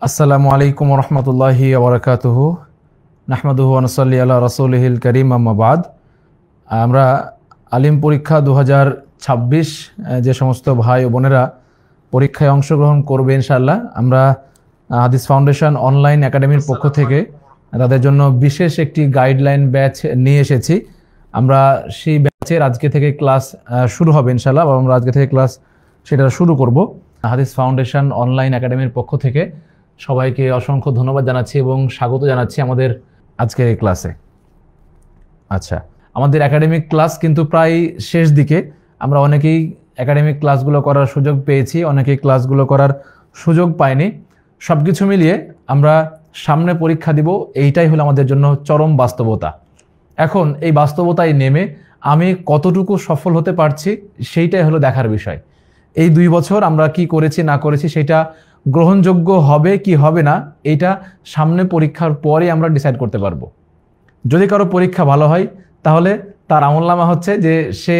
আসসালামু আলাইকুম রহমতুল্লাহি ওবরাকাতুহু নাহমাদুহু ওয়া নুসাল্লি আলা রাসূলিহিল কারীম আম্মা বাদ। আমরা আলিম পরীক্ষা 2026 যে সমস্ত ভাই ও বোনেরা পরীক্ষায় অংশগ্রহণ করবে ইনশাআল্লাহ, আমরা হাদিস ফাউন্ডেশন অনলাইন একাডেমির পক্ষ থেকে তাদের জন্য বিশেষ একটি গাইডলাইন ব্যাচ নিয়ে এসেছি। আমরা সেই ব্যাচের আজকে থেকে ক্লাস শুরু হবে ইনশাআল্লাহ, এবং আমরা আজকে থেকে ক্লাস সেটা শুরু করব। হাদিস ফাউন্ডেশন অনলাইন একাডেমির পক্ষ থেকে সবাইকে অসংখ্য ধন্যবাদ জানাচ্ছি এবং স্বাগত জানাচ্ছি আমাদের আজকের এই ক্লাসে। আচ্ছা, আমাদের একাডেমিক ক্লাস কিন্তু প্রায় শেষ দিকে। আমরা অনেকেই একাডেমিক ক্লাসগুলো করার সুযোগ পেয়েছি, অনেকেই ক্লাসগুলো করার সুযোগ পাইনি। সব কিছু মিলিয়ে আমরা সামনে পরীক্ষা দিব, এইটাই হলো আমাদের জন্য চরম বাস্তবতা। এখন এই বাস্তবতায় নেমে আমি কতটুকু সফল হতে পারছি সেইটাই হলো দেখার বিষয়। এই 2 বছর আমরা কি করেছি না করেছি সেটা গ্রহণযোগ্য হবে কি হবে না, এটা সামনে পরীক্ষার পরে আমরা ডিসাইড করতে পারবো। যদি কারো পরীক্ষা ভালো হয় তাহলে তার আমলনামা হচ্ছে যে সে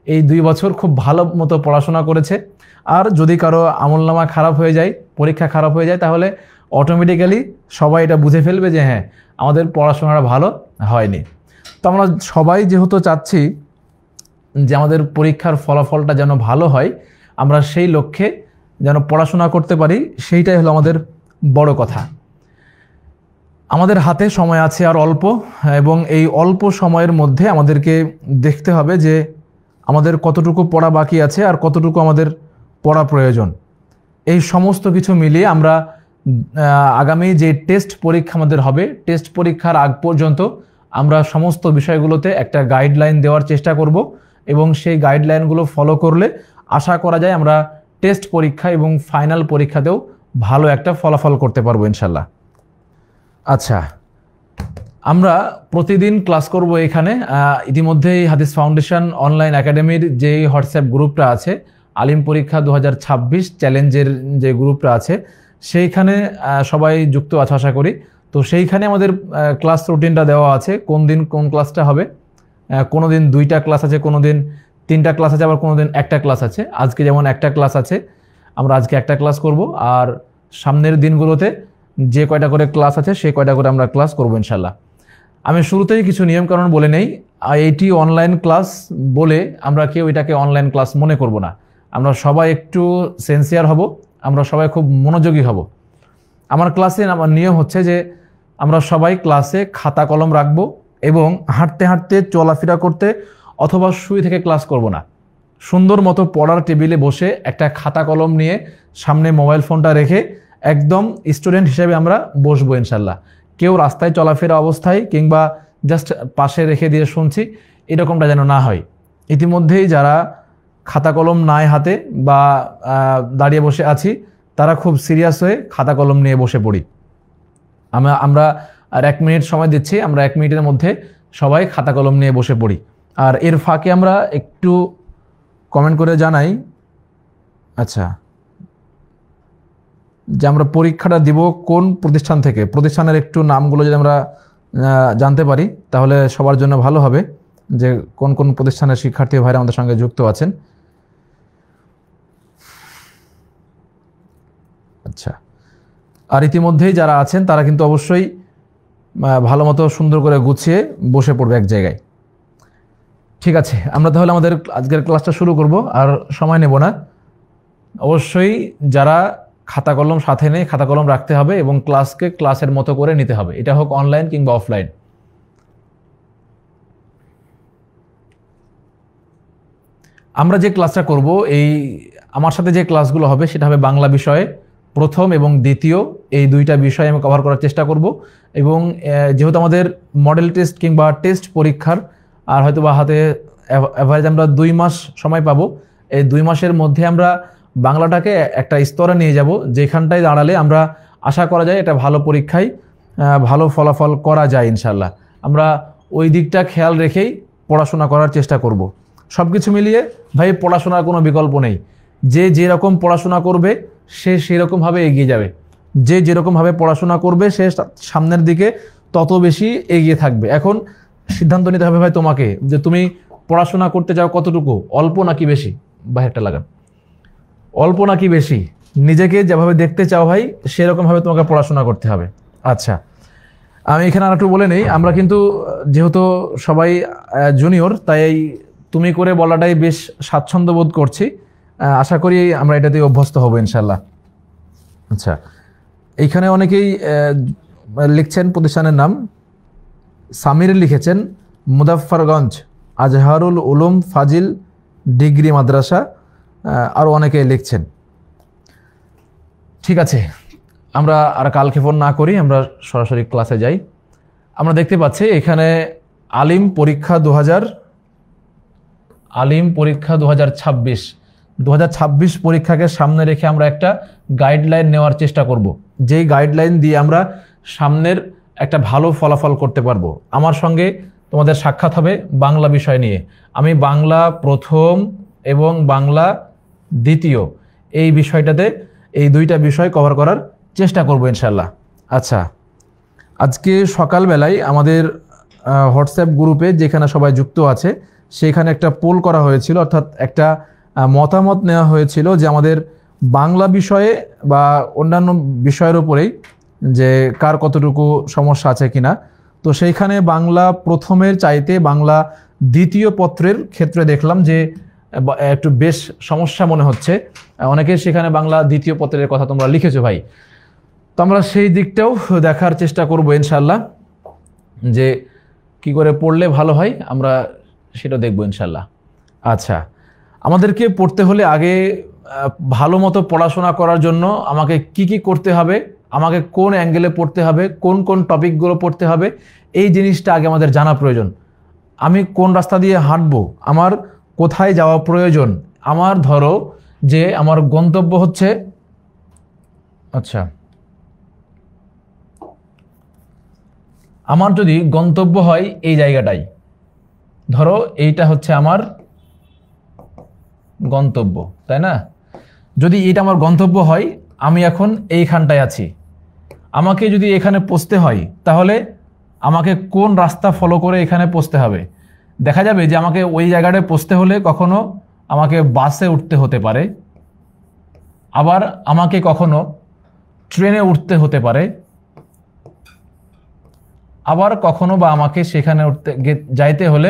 এই 2 বছর খুব ভালো মতো পড়াশোনা করেছে। আর যদি কারো আমলনামা খারাপ হয়ে যায়, পরীক্ষা খারাপ হয়ে যায়, তাহলে অটোমেটিক্যালি সবাই এটা বুঝে ফেলবে যে হ্যাঁ, আমাদের পড়াশোনাটা ভালো হয়নি। তো আমরা সবাই যেহেতু চাচ্ছি যে আমাদের পরীক্ষার ফলাফলটা যেন ভালো হয়, আমরা সেই লক্ষ্যে যেন পড়াশোনা করতে পারি, সেইটাই হলো আমাদের বড় কথা। আমাদের হাতে সময় আছে আর অল্প, এবং এই অল্প সময়ের মধ্যে আমাদেরকে দেখতে হবে যে আমাদের কতটুকু পড়া বাকি আছে আর কতটুকু আমাদের পড়া প্রয়োজন। এই সমস্ত কিছু মিলিয়ে আমরা আগামী যে টেস্ট পরীক্ষা আমাদের হবে, টেস্ট পরীক্ষার আগ পর্যন্ত আমরা সমস্ত বিষয়গুলোতে একটা গাইডলাইন দেওয়ার চেষ্টা করব, এবং সেই গাইডলাইনগুলো ফলো করলে আশা করা যায় আমরা টেস্ট পরীক্ষা এবং ফাইনাল পরীক্ষাতেও ভালো একটা ফলাফল করতে পারবো ইনশাল্লাহ। আচ্ছা, আমরা প্রতিদিন ক্লাস করব এখানে। ইতিমধ্যেই হাদিস ফাউন্ডেশন অনলাইন একাডেমির যে হোয়াটসঅ্যাপ গ্রুপটা আছে, আলিম পরীক্ষা 2026 চ্যালেঞ্জের যে গ্রুপটা আছে, সেইখানে সবাই যুক্ত আছে আশা করি। তো সেইখানে আমাদের ক্লাস রুটিনটা দেওয়া আছে, কোন দিন কোন ক্লাসটা হবে। কোনো দিন 2টা ক্লাস আছে, কোনো দিন 3টা ক্লাস আছে, আবার কোনো দিন 1টা ক্লাস আছে। আজকে যেমন 1টা ক্লাস আছে, আমরা আজকে 1টা ক্লাস করব, আর সামনের দিনগুলোতে যে কয়টা করে ক্লাস আছে সে কয়টা করে আমরা ক্লাস করব ইনশাল্লাহ। আমি শুরুতেই কিছু নিয়মকানুন বলে নেই। এইটি অনলাইন ক্লাস বলে আমরা কেউ এটাকে অনলাইন ক্লাস মনে করব না। আমরা সবাই একটু সিনসিয়ার হব, আমরা সবাই খুব মনোযোগী হব। আমার ক্লাসে আমার নিয়ম হচ্ছে যে আমরা সবাই ক্লাসে খাতা কলম রাখবো, এবং হাঁটতে হাঁটতে চলাফেরা করতে অথবা শুয়ে থেকে ক্লাস করব না। সুন্দর মতো পড়ার টেবিলে বসে একটা খাতা কলম নিয়ে সামনে মোবাইল ফোনটা রেখে একদম স্টুডেন্ট হিসেবে আমরা বসবো ইনশাল্লাহ। কেউ রাস্তায় চলাফেরা অবস্থায় কিংবা জাস্ট পাশে রেখে দিয়ে শুনছি, এরকমটা যেন না হয়। ইতিমধ্যেই যারা খাতা কলম নাই হাতে বা দাঁড়িয়ে বসে আছি, তারা খুব সিরিয়াস হয়ে খাতা কলম নিয়ে বসে পড়ি। আমরা আর 1 মিনিট সময় দিচ্ছি, আমরা 1 মিনিটের মধ্যে সবাই খাতা কলম নিয়ে বসে পড়ি। আর এর ফাঁকে আমরা একটু কমেন্ট করে জানাই, আচ্ছা, যে আমরা পরীক্ষাটা দিব কোন প্রতিষ্ঠান থেকে। প্রতিষ্ঠানের একটু নামগুলো যদি আমরা জানতে পারি তাহলে সবার জন্য ভালো হবে, যে কোন কোন প্রতিষ্ঠানের শিক্ষার্থী ভাইরা আমাদের সঙ্গে যুক্ত আছেন। আচ্ছা, আর ইতিমধ্যেই যারা আছেন তারা কিন্তু অবশ্যই ভালো মতো সুন্দর করে গুছিয়ে বসে পড়বে এক জায়গায়। ঠিক আছে, আমরা তাহলে আমাদের আজকের ক্লাসটা শুরু করব, আর সময় নেব না। অবশ্যই যারা খাতা কলম সাথে নেই, খাতা কলম রাখতে হবে এবং ক্লাসকে ক্লাসের মতো করে নিতে হবে, এটা হোক অনলাইন কিংবা অফলাইন। আমরা যে ক্লাসটা করব, এই আমার সাথে যে ক্লাসগুলো হবে সেটা হবে বাংলা বিষয়ে প্রথম এবং দ্বিতীয়, এই 2টা বিষয় আমি কভার করার চেষ্টা করব। এবং যেহেতু আমাদের মডেল টেস্ট কিংবা টেস্ট পরীক্ষার আর হয়তো বা হাতে অ্যাভারেজ আমরা 2 মাস সময় পাবো, এই 2 মাসের মধ্যে আমরা বাংলাটাকে একটা স্তরে নিয়ে যাব, যেখানটায় দাঁড়ালে আমরা আশা করা যায় এটা ভালো পরীক্ষায় ভালো ফলাফল করা যায় ইনশাল্লাহ। আমরা ওই দিকটা খেয়াল রেখেই পড়াশোনা করার চেষ্টা করব। সব কিছু মিলিয়ে ভাই পড়াশোনার কোনো বিকল্প নেই। যে যেরকম পড়াশোনা করবে সে সেরকমভাবে এগিয়ে যাবে, যে যেরকমভাবে পড়াশোনা করবে সে সামনের দিকে তত বেশি এগিয়ে থাকবে। এখন সিদ্ধান্ত নিতে হবে ভাই তোমাকে, যে তুমি পড়াশোনা করতে চাও কতটুকু, অল্প নাকি বেশি। বাইরেটা লাগান, অল্প নাকি বেশি। নিজেকে যেভাবে দেখতে চাও ভাই সেরকমভাবে তোমাকে পড়াশোনা করতে হবে। আচ্ছা, আমি এখানে আর একটু বলে নেই, আমরা কিন্তু যেহেতু সবাই জুনিয়র, তাই তুমি করে বলাটাই বেশ স্বাচ্ছন্দ্য বোধ করছি। আশা করি আমরা এটাতে অভ্যস্ত হব ইনশাল্লাহ। আচ্ছা, এইখানে অনেকেই লিখছেন প্রতিষ্ঠানের নাম। সামির লিখেছেন মুজাফফরগঞ্জ আজহারুল উলুম ফাজিল ডিগ্রি মাদ্রাসা, আরও অনেকে লিখছেন। ঠিক আছে, আমরা আর কালক্ষেপণ না করি, আমরা সরাসরি ক্লাসে যাই। আমরা দেখতে পাচ্ছি এখানে আলিম পরীক্ষা 2026 পরীক্ষাকে সামনে রেখে আমরা একটা গাইডলাইন নেওয়ার চেষ্টা করব, যেই গাইডলাইন দিয়ে আমরা সামনের একটা ভালো ফলাফল করতে পারবো। আমার সঙ্গে তোমাদের সাক্ষাৎ হবে বাংলা বিষয় নিয়ে। আমি বাংলা প্রথম এবং বাংলা দ্বিতীয় এই বিষয়টাতে এই দুইটা বিষয় কভার করার চেষ্টা করব ইনশাল্লাহ। আচ্ছা, আজকে সকালবেলায় আমাদের হোয়াটসঅ্যাপ গ্রুপে যেখানে সবাই যুক্ত আছে সেখানে একটা পোল করা হয়েছিল, অর্থাৎ একটা মতামত নেওয়া হয়েছিল যে আমাদের বাংলা বিষয়ে বা অন্যান্য বিষয়ের উপরেই যে কার কতটুকু সমস্যা আছে কিনা। তো সেইখানে বাংলা প্রথমের চাইতে বাংলা দ্বিতীয় পত্রের ক্ষেত্রে দেখলাম যে একটু বেশ সমস্যা মনে হচ্ছে। অনেকে সেখানে বাংলা দ্বিতীয় পত্রের কথা তোমরা লিখেছো ভাই, তো আমরা সেই দিকটাও দেখার চেষ্টা করব ইনশাল্লাহ, যে কি করে পড়লে ভালো হয় আমরা সেটা দেখব ইনশাল্লাহ। আচ্ছা, আমাদেরকে পড়তে হলে আগে ভালো মতো পড়াশোনা করার জন্য আমাকে কি কি করতে হবে, আমাকে কোন অ্যাঙ্গেলে পড়তে হবে, কোন কোন টপিকগুলো পড়তে হবে, এই জিনিসটা আগে আমাদের জানা প্রয়োজন। আমি কোন রাস্তা দিয়ে হাঁটবো, আমার কোথায় যাওয়া প্রয়োজন, আমার ধরো যে আমার গন্তব্য হচ্ছে, আচ্ছা আমার যদি গন্তব্য হয় এই জায়গাটাই, ধরো এইটা হচ্ছে আমার গন্তব্য, তাই না? যদি এটা আমার গন্তব্য হয়, আমি এখন এইখানটায় আছি, আমাকে যদি এখানে পৌঁছতে হয় তাহলে আমাকে কোন রাস্তা ফলো করে এখানে পৌঁছতে হবে। দেখা যাবে যে আমাকে ওই জায়গাটায় পৌঁছতে হলে কখনো আমাকে বাসে উঠতে হতে পারে, আবার আমাকে কখনো ট্রেনে উঠতে হতে পারে, আবার কখনো বা আমাকে সেখানে যাইতে হলে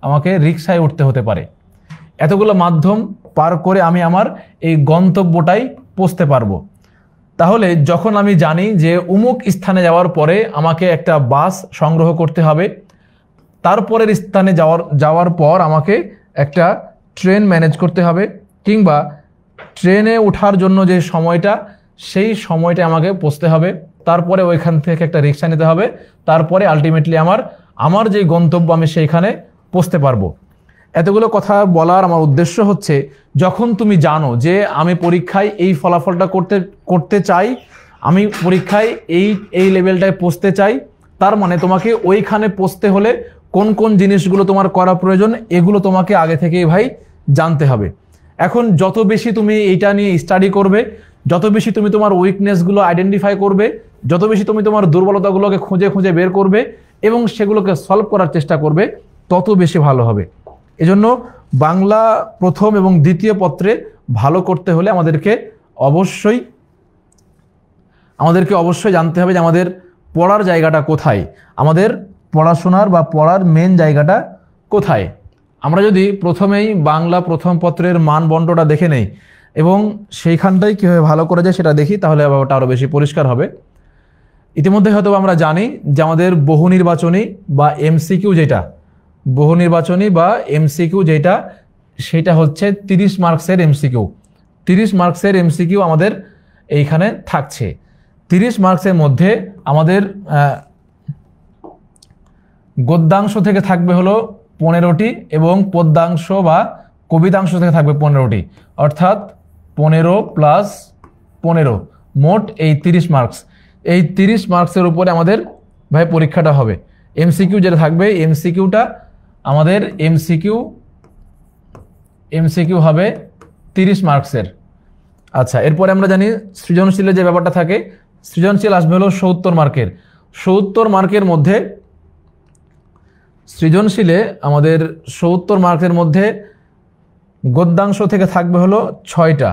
আমাকে রিক্সায় উঠতে হতে পারে। এতগুলো মাধ্যম পার করে আমি আমার এই গন্তব্যটাই পৌঁছতে পারবো। তাহলে যখন আমি জানি যে অমুক স্থানে যাওয়ার পরে আমাকে একটা বাস সংগ্রহ করতে হবে, তারপরের স্থানে যাওয়ার পর আমাকে একটা ট্রেন ম্যানেজ করতে হবে, কিংবা ট্রেনে ওঠার জন্য যে সময়টা সেই সময়টা আমাকে পৌঁছতে হবে, তারপরে ওইখান থেকে একটা রিক্সা নিতে হবে, তারপরে আলটিমেটলি আমার যে গন্তব্য আমি সেইখানে পৌঁছতে পারবো। এতগুলো কথা বলার আমার উদ্দেশ্য হচ্ছে, যখন তুমি জানো যে আমি পরীক্ষায় এই ফলাফলটা করতে চাই, আমি পরীক্ষায় এই লেভেলটায় পৌঁছতে চাই, তার মানে তোমাকে ওইখানে পৌঁছতে হলে কোন কোন জিনিসগুলো তোমার করা প্রয়োজন এগুলো তোমাকে আগে থেকেই ভাই জানতে হবে। এখন যত বেশি তুমি এইটা নিয়ে স্টাডি করবে, যত বেশি তুমি তোমার উইকনেসগুলো আইডেন্টিফাই করবে, যত বেশি তুমি তোমার দুর্বলতাগুলোকে খুঁজে খুঁজে বের করবে এবং সেগুলোকে সলভ করার চেষ্টা করবে, তত বেশি ভালো হবে। এজন্য বাংলা প্রথম এবং দ্বিতীয় পত্রে ভালো করতে হলে আমাদেরকে অবশ্যই জানতে হবে যে আমাদের পড়ার জায়গাটা কোথায়, আমাদের পড়াশোনার বা পড়ার মেন জায়গাটা কোথায়। আমরা যদি প্রথমেই বাংলা প্রথম পত্রের মানদণ্ডটা দেখে নেই এবং সেইখানটাই কীভাবে ভালো করে যায় সেটা দেখি, তাহলে ব্যাপারটা আরও বেশি পরিষ্কার হবে। ইতিমধ্যে হয়তো আমরা জানি যে আমাদের বহু নির্বাচনী বা এমসিকিউ যেটা সেটা হচ্ছে 30 মার্কসের এমসিকিউ। 30 মার্কসের এমসিকিউ আমাদের এইখানে থাকছে। 30 মার্কসের মধ্যে আমাদের গদ্যাংশ থেকে থাকবে হলো 15টি এবং পদ্যাংশ বা কবিতাংশ থেকে থাকবে 15টি, অর্থাৎ 15 প্লাস 15 মোট এই 30 মার্কস। এই 30 মার্কসের উপরে আমাদের ভাই পরীক্ষাটা হবে। এমসিকিউ যেটা থাকবে, এমসিকিউটা আমাদের এমসিকিউ হবে 30 মার্কসের। আচ্ছা, এরপরে আমরা জানি সৃজনশীলের যে ব্যাপারটা থাকে, সৃজনশীল আসবে হলো 70 মার্কের। 70 মার্কের মধ্যে সৃজনশীলে আমাদের 70 মার্কের মধ্যে গদ্যাংশ থেকে থাকবে হলো 6টা,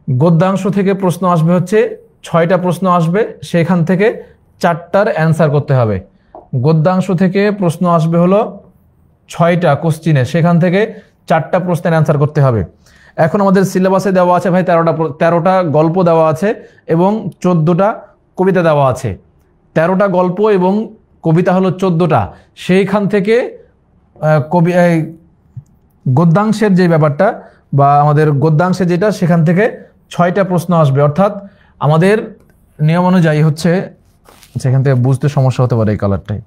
গদ্যাংশ থেকে প্রশ্ন আসবে হচ্ছে 6টা প্রশ্ন আসবে, সেখান থেকে 4টার অ্যান্সার করতে হবে। গদ্যাংশ থেকে প্রশ্ন আসবে হলো 6টা কোশ্চিনে, সেখান থেকে 4টা প্রশ্নের অ্যান্সার করতে হবে। এখন আমাদের সিলেবাসে দেওয়া আছে ভাই 13টা গল্প দেওয়া আছে এবং 14টা কবিতা দেওয়া আছে। 13টা গল্প এবং কবিতা হলো 14টা। সেইখান থেকে গদ্যাংশের যে ব্যাপারটা বা আমাদের গদ্যাংশে যেটা, সেখান থেকে 6টা প্রশ্ন আসবে। অর্থাৎ আমাদের নিয়ম অনুযায়ী হচ্ছে, সেখান থেকে বুঝতে সমস্যা হতে পারে এই কালারটাই।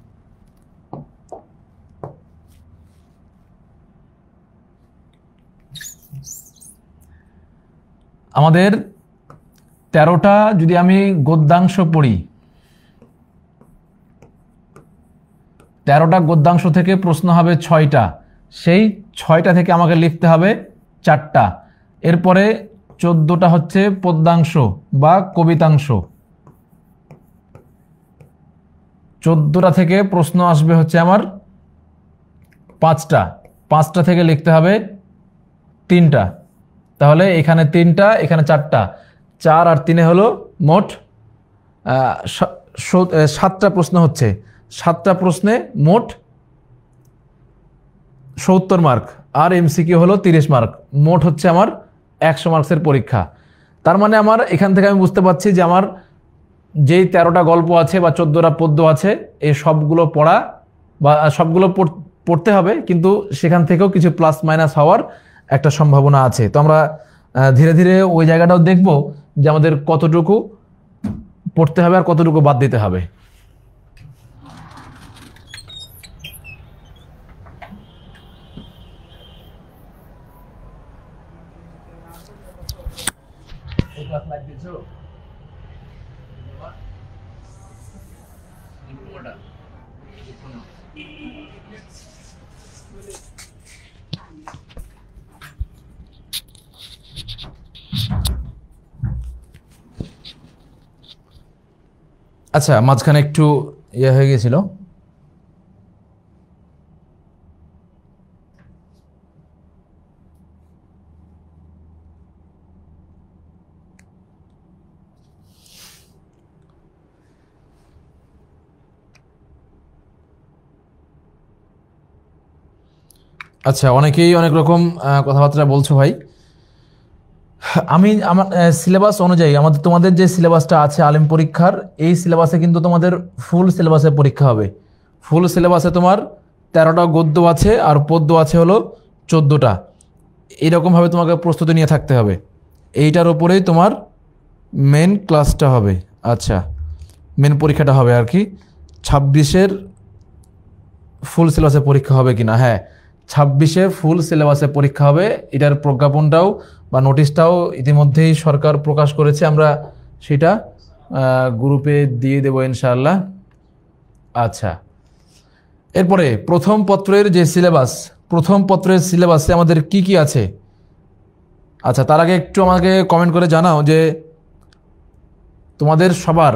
আমাদের 13টা যদি আমি গদ্যাংশ পড়ি, 13টা গদ্যাংশ থেকে প্রশ্ন হবে 6টা, সেই 6টা থেকে আমাকে লিখতে হবে 4টা। এরপরে 14টা হচ্ছে পদ্যাংশ বা কবিতাংশ, 14টা থেকে প্রশ্ন আসবে হচ্ছে আমার 5টা, 5টা থেকে লিখতে হবে 3টা। তাহলে এখানে 3টা, এখানে 4টা, 4 আর 3 হলো মোট 7টা প্রশ্ন হচ্ছে। 7টা প্রশ্নে মোট 70 মার্ক, আর এমসিকিউ হলো 30 মার্ক। মোট হচ্ছে আমার 100 মার্কসের পরীক্ষা। তার মানে আমার এখান থেকে আমি বুঝতে পারছি যে আমার যেই 13টা গল্প আছে বা 14টা পদ্য আছে, এই সবগুলো পড়া বা সবগুলো পড়তে হবে, কিন্তু সেখান থেকেও কিছু প্লাস মাইনাস হওয়ার একটা সম্ভাবনা আছে। তো আমরা ধীরে ধীরে ওই জায়গাটাও দেখব যে আমাদের কতটুকু পড়তে হবে আর কতটুকু বাদ দিতে হবে। আচ্ছা, মাঝখানে একটু ইয়ে হয়ে গেছিল। আচ্ছা, অনেকেই অনেক রকম কথাবার্তা বলছো ভাই। আমি আমার সিলেবাস অনুযায়ী আমাদের তোমাদের যে সিলেবাসটা আছে আলিম পরীক্ষার, এই সিলেবাসে কিন্তু তোমাদের ফুল সিলেবাসে পরীক্ষা হবে। ফুল সিলেবাসে তোমার 13টা গদ্য আছে আর পদ্য আছে হলো 14টা। এইরকমভাবে তোমাকে প্রস্তুতি নিয়ে থাকতে হবে। এইটার ওপরেই তোমার মেন ক্লাসটা হবে। আচ্ছা, মেন পরীক্ষাটা হবে আর কি 26-এর ফুল সিলেবাসে পরীক্ষা হবে কিনা। হ্যাঁ, 26-এ ফুল সিলেবাসে পরীক্ষা হবে। এটার প্রজ্ঞাপনটাও বা নোটিশটাও ইতিমধ্যেই সরকার প্রকাশ করেছে, আমরা সেটা গ্রুপে দিয়ে দেবো ইনশাআল্লাহ। আচ্ছা, এরপরে প্রথম পত্রের যে সিলেবাস, প্রথম পত্রের সিলেবাসে আমাদের কি কি আছে? আচ্ছা, তার আগে একটু আমাকে কমেন্ট করে জানাও যে তোমাদের সবার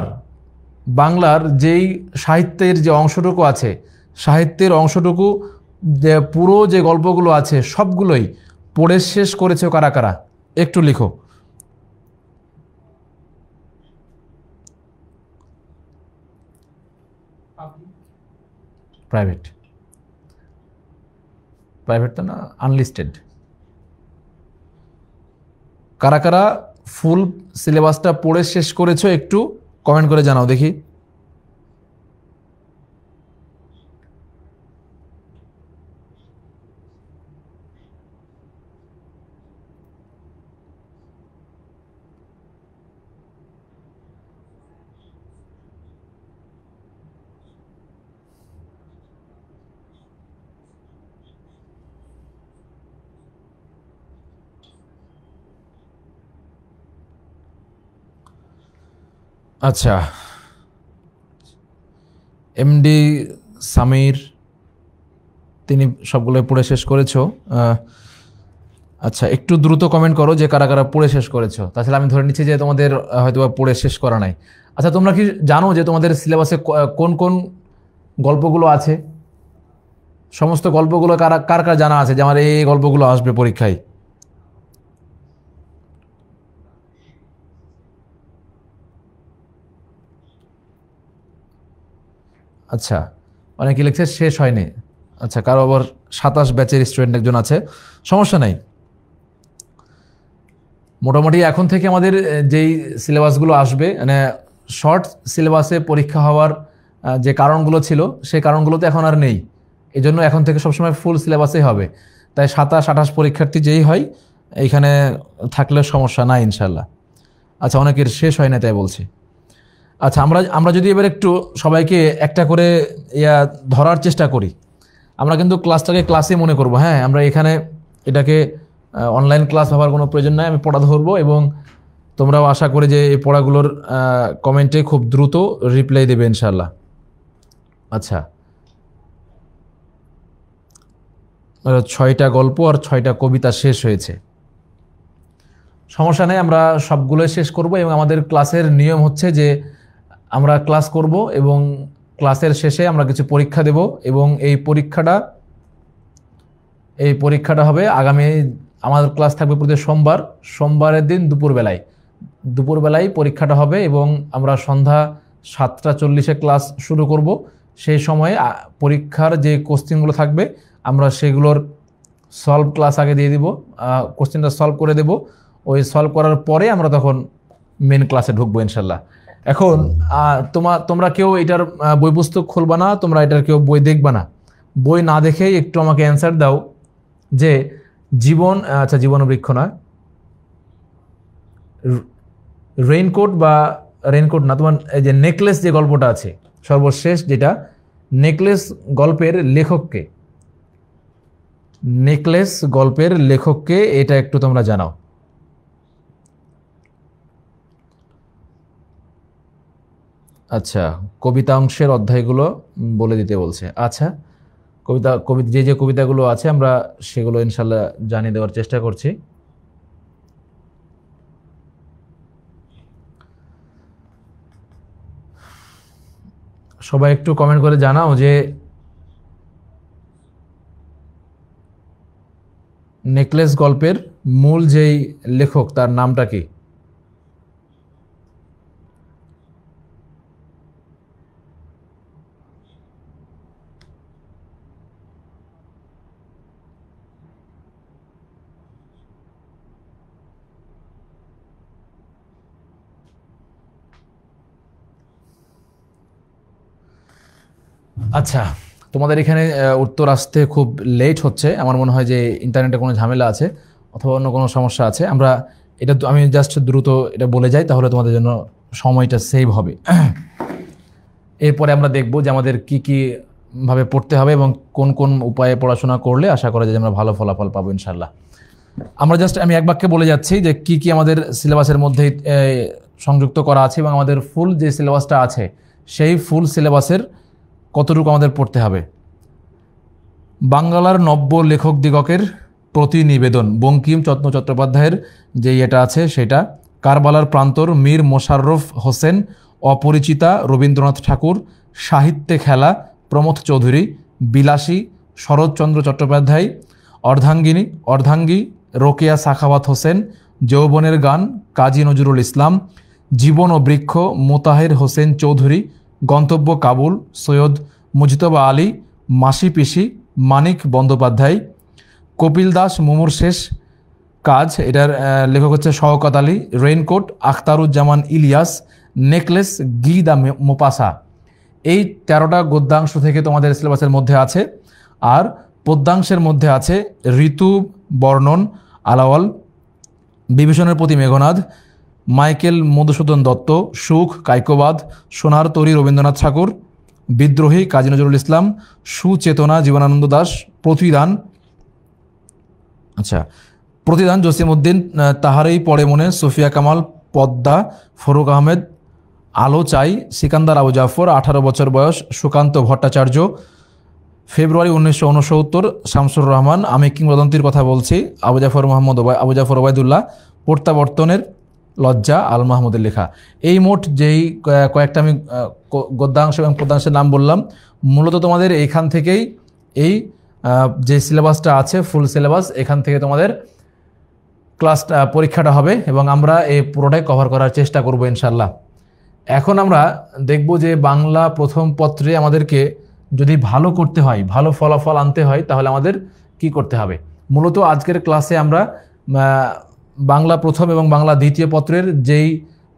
বাংলার যেই সাহিত্যের যে অংশটুকু আছে, সাহিত্যের অংশটুকু যে পুরো যে গল্পগুলো আছে সবগুলোই পড়ে শেষ করেছে কারা কারা, একটু লিখো। প্রাইভেট, প্রাইভেট তো না, আনলিস্টেড। কারা কারা ফুল সিলেবাসটা পড়ে শেষ করেছো একটু কমেন্ট করে জানাও দেখি। আচ্ছা, এমডি সামির, তিনি সবগুলো পড়ে শেষ করেছো। আচ্ছা, একটু দ্রুত কমেন্ট করো যে কারা কারা পড়ে শেষ করেছো, তাছাড়া আমি ধরে নিচ্ছি যে তোমাদের হয়তো পড়ে শেষ করা নাই। আচ্ছা, তোমরা কি জানো যে তোমাদের সিলেবাসে কোন কোন গল্পগুলো আছে? সমস্ত গল্পগুলো কার কার জানা আছে যে আমার এই গল্পগুলো আসবে পরীক্ষায়? আচ্ছা, অনেকে লিখছে শেষ হয়নি। আচ্ছা, কারো আবার 27 ব্যাচের স্টুডেন্ট একজন আছে, সমস্যা নাই। মোটামুটি এখন থেকে আমাদের যেই সিলেবাসগুলো আসবে, মানে শর্ট সিলেবাসে পরীক্ষা হওয়ার যে কারণগুলো ছিল সেই কারণগুলো তো এখন আর নেই। এই জন্য এখন থেকে সবসময় ফুল সিলেবাসেই হবে। তাই 27-28 পরীক্ষার্থী যেই হয় এইখানে থাকলে সমস্যা নাই ইনশাল্লাহ। আচ্ছা, অনেকের শেষ হয় না তাই বলছি। আচ্ছা, আমরা যদি এবার একটু সবাইকে একটা করে ধরার চেষ্টা করি। আমরা কিন্তু ক্লাসটাকে ক্লাসই মনে করব। হ্যাঁ, আমরা এখানে এটাকে অনলাইন ক্লাস ভাবার কোনো প্রয়োজন নাই। আমি পড়া ধরবো এবং তোমরাও আশা করি যে এই পড়াগুলোর কমেন্টে খুব দ্রুত রিপ্লাই দেবে ইনশাল্লাহ। আচ্ছা, 6টা গল্প আর 6টা কবিতা শেষ হয়েছে। সমস্যা নেই, আমরা সবগুলোই শেষ করব এবং আমাদের ক্লাসের নিয়ম হচ্ছে যে আমরা ক্লাস করব এবং ক্লাসের শেষে আমরা কিছু পরীক্ষা দেব এবং এই পরীক্ষাটা হবে আগামী, আমাদের ক্লাস থাকবে প্রতি সোমবারের দিন দুপুরবেলায় পরীক্ষাটা হবে এবং আমরা সন্ধ্যা 7টা 40-এ ক্লাস শুরু করব। সেই সময়ে পরীক্ষার যে কোশ্চেনগুলো থাকবে আমরা সেগুলোর সলভ ক্লাস আগে দিয়ে দিব, কোশ্চেনটা সলভ করে দেব। ওই সলভ করার পরে আমরা তখন মেন ক্লাসে ঢুকবো ইনশাল্লাহ। এখন তোমরা কেউ এটার বই পুস্তক খুলবা না, তোমরা এটার কেউ বই দেখবা না। বই না দেখেই একটু আমাকে অ্যান্সার দাও যে জীবন বৃক্ষ নয়, রেইনকোট না, তোমার এই যে নেকলেস যে গল্পটা আছে সর্বশেষ, যেটা নেকলেস গল্পের লেখককে এটা একটু তোমরা জানাও। আচ্ছা, কবিতা অংশের অধ্যায়গুলো বলে দিতে বলছে। আচ্ছা, যে কবিতাগুলো আছে আমরা সেগুলো ইনশাল্লাহ জানিয়ে দেওয়ার চেষ্টা করছি। সবাই একটু কমেন্ট করে জানাও যে নেকলেস গল্পের মূল যেই লেখক তার নামটা কি? আচ্ছা, তোমাদের এখানে উত্তর আসতে খুব লেট হচ্ছে। আমার মনে হয় যে ইন্টারনেটে কোনো ঝামেলা আছে অথবা অন্য কোনো সমস্যা আছে। আমি জাস্ট দ্রুত এটা বলে যাই, তাহলে তোমাদের জন্য সময়টা সেভ হবে। এরপরে আমরা দেখব যে আমাদের কি ভাবে পড়তে হবে এবং কোন কোন উপায়ে পড়াশোনা করলে আশা করা যায় যে আমরা ভালো ফলাফল পাবো ইনশাল্লাহ। আমি এক বাক্যে বলে যাচ্ছি যে কি আমাদের সিলেবাসের মধ্যে সংযুক্ত করা আছে এবং আমাদের ফুল যে সিলেবাসটা আছে সেই ফুল সিলেবাসের কতটুকু আমাদের পড়তে হবে। বাংলার নব্য লেখক দিগকের প্রতিনিবেদন, বঙ্কিমচন্দ্র চট্টোপাধ্যায়ের যে এটা আছে সেটা। কারবালার প্রান্তর, মীর মোশাররফ হোসেন। অপরিচিতা, রবীন্দ্রনাথ ঠাকুর। সাহিত্যে খেলা, প্রমথ চৌধুরী। বিলাসী, শরৎচন্দ্র চট্টোপাধ্যায়। অর্ধাঙ্গী, রোকেয়া সাখাওয়াত হোসেন। যৌবনের গান, কাজী নজরুল ইসলাম। জীবন ও বৃক্ষ, মোতাহের হোসেন চৌধুরী। গন্তব্য কাবুল, সৈয়দ মুজতবা আলী। মাসি পিসি, মানিক বন্দ্যোপাধ্যায়। কপিল দাস, মুমুর শেষ কাজ, এটার লেখক হচ্ছে শওকত আলী। রেইনকোট, আখতারুজ্জামান ইলিয়াস। নেকলেস, গি দ্য মোপাসা। এই 13টা গদ্যাংশ থেকে তোমাদের সিলেবাসের মধ্যে আছে। আর পদ্যাংশের মধ্যে আছে ঋতু বর্ণন, আলাওয়াল। বিভীষণের প্রতি মেঘনাদ, মাইকেল মধুসূদন দত্ত। সুখ, কায়কোবাদ। সোনার তরী, রবীন্দ্রনাথ ঠাকুর। বিদ্রোহী, কাজী নজরুল ইসলাম। সুচেতনা, জীবনানন্দ দাশ। প্রতিদান, জসিমউদ্দিন। তাহারেই পড়ে মনে, সুফিয়া কামাল। পদ্মা, ফরুক আহমেদ। আলো চাই, সিকান্দার আবু জাফর। 18 বছর বয়স, সুকান্ত ভট্টাচার্য। ফেব্রুয়ারি 1969, শামসুর রহমান। আমি কিংবদন্তির কথা বলছি, আবু জাফর ওবায়দুল্লাহ। প্রত্যাবর্তনের লজ্জা, আল মাহমুদের লেখা। এই মোট যেই কয়েকটা আমি গদ্যাংশ এবং পদ্যাংশের নাম বললাম, মূলত তোমাদের এইখান থেকেই এই যে সিলেবাসটা আছে ফুল সিলেবাস, এখান থেকে তোমাদের পরীক্ষাটা হবে এবং আমরা এই পুরোটাই কভার করার চেষ্টা করব ইনশাল্লাহ। এখন আমরা দেখব যে বাংলা প্রথম পত্রে আমাদেরকে যদি ভালো করতে হয়, ভালো ফলাফল আনতে হয়, তাহলে আমাদের কি করতে হবে। মূলত আজকের ক্লাসে আমরা বাংলা প্রথম এবং বাংলা দ্বিতীয় পত্রের যেই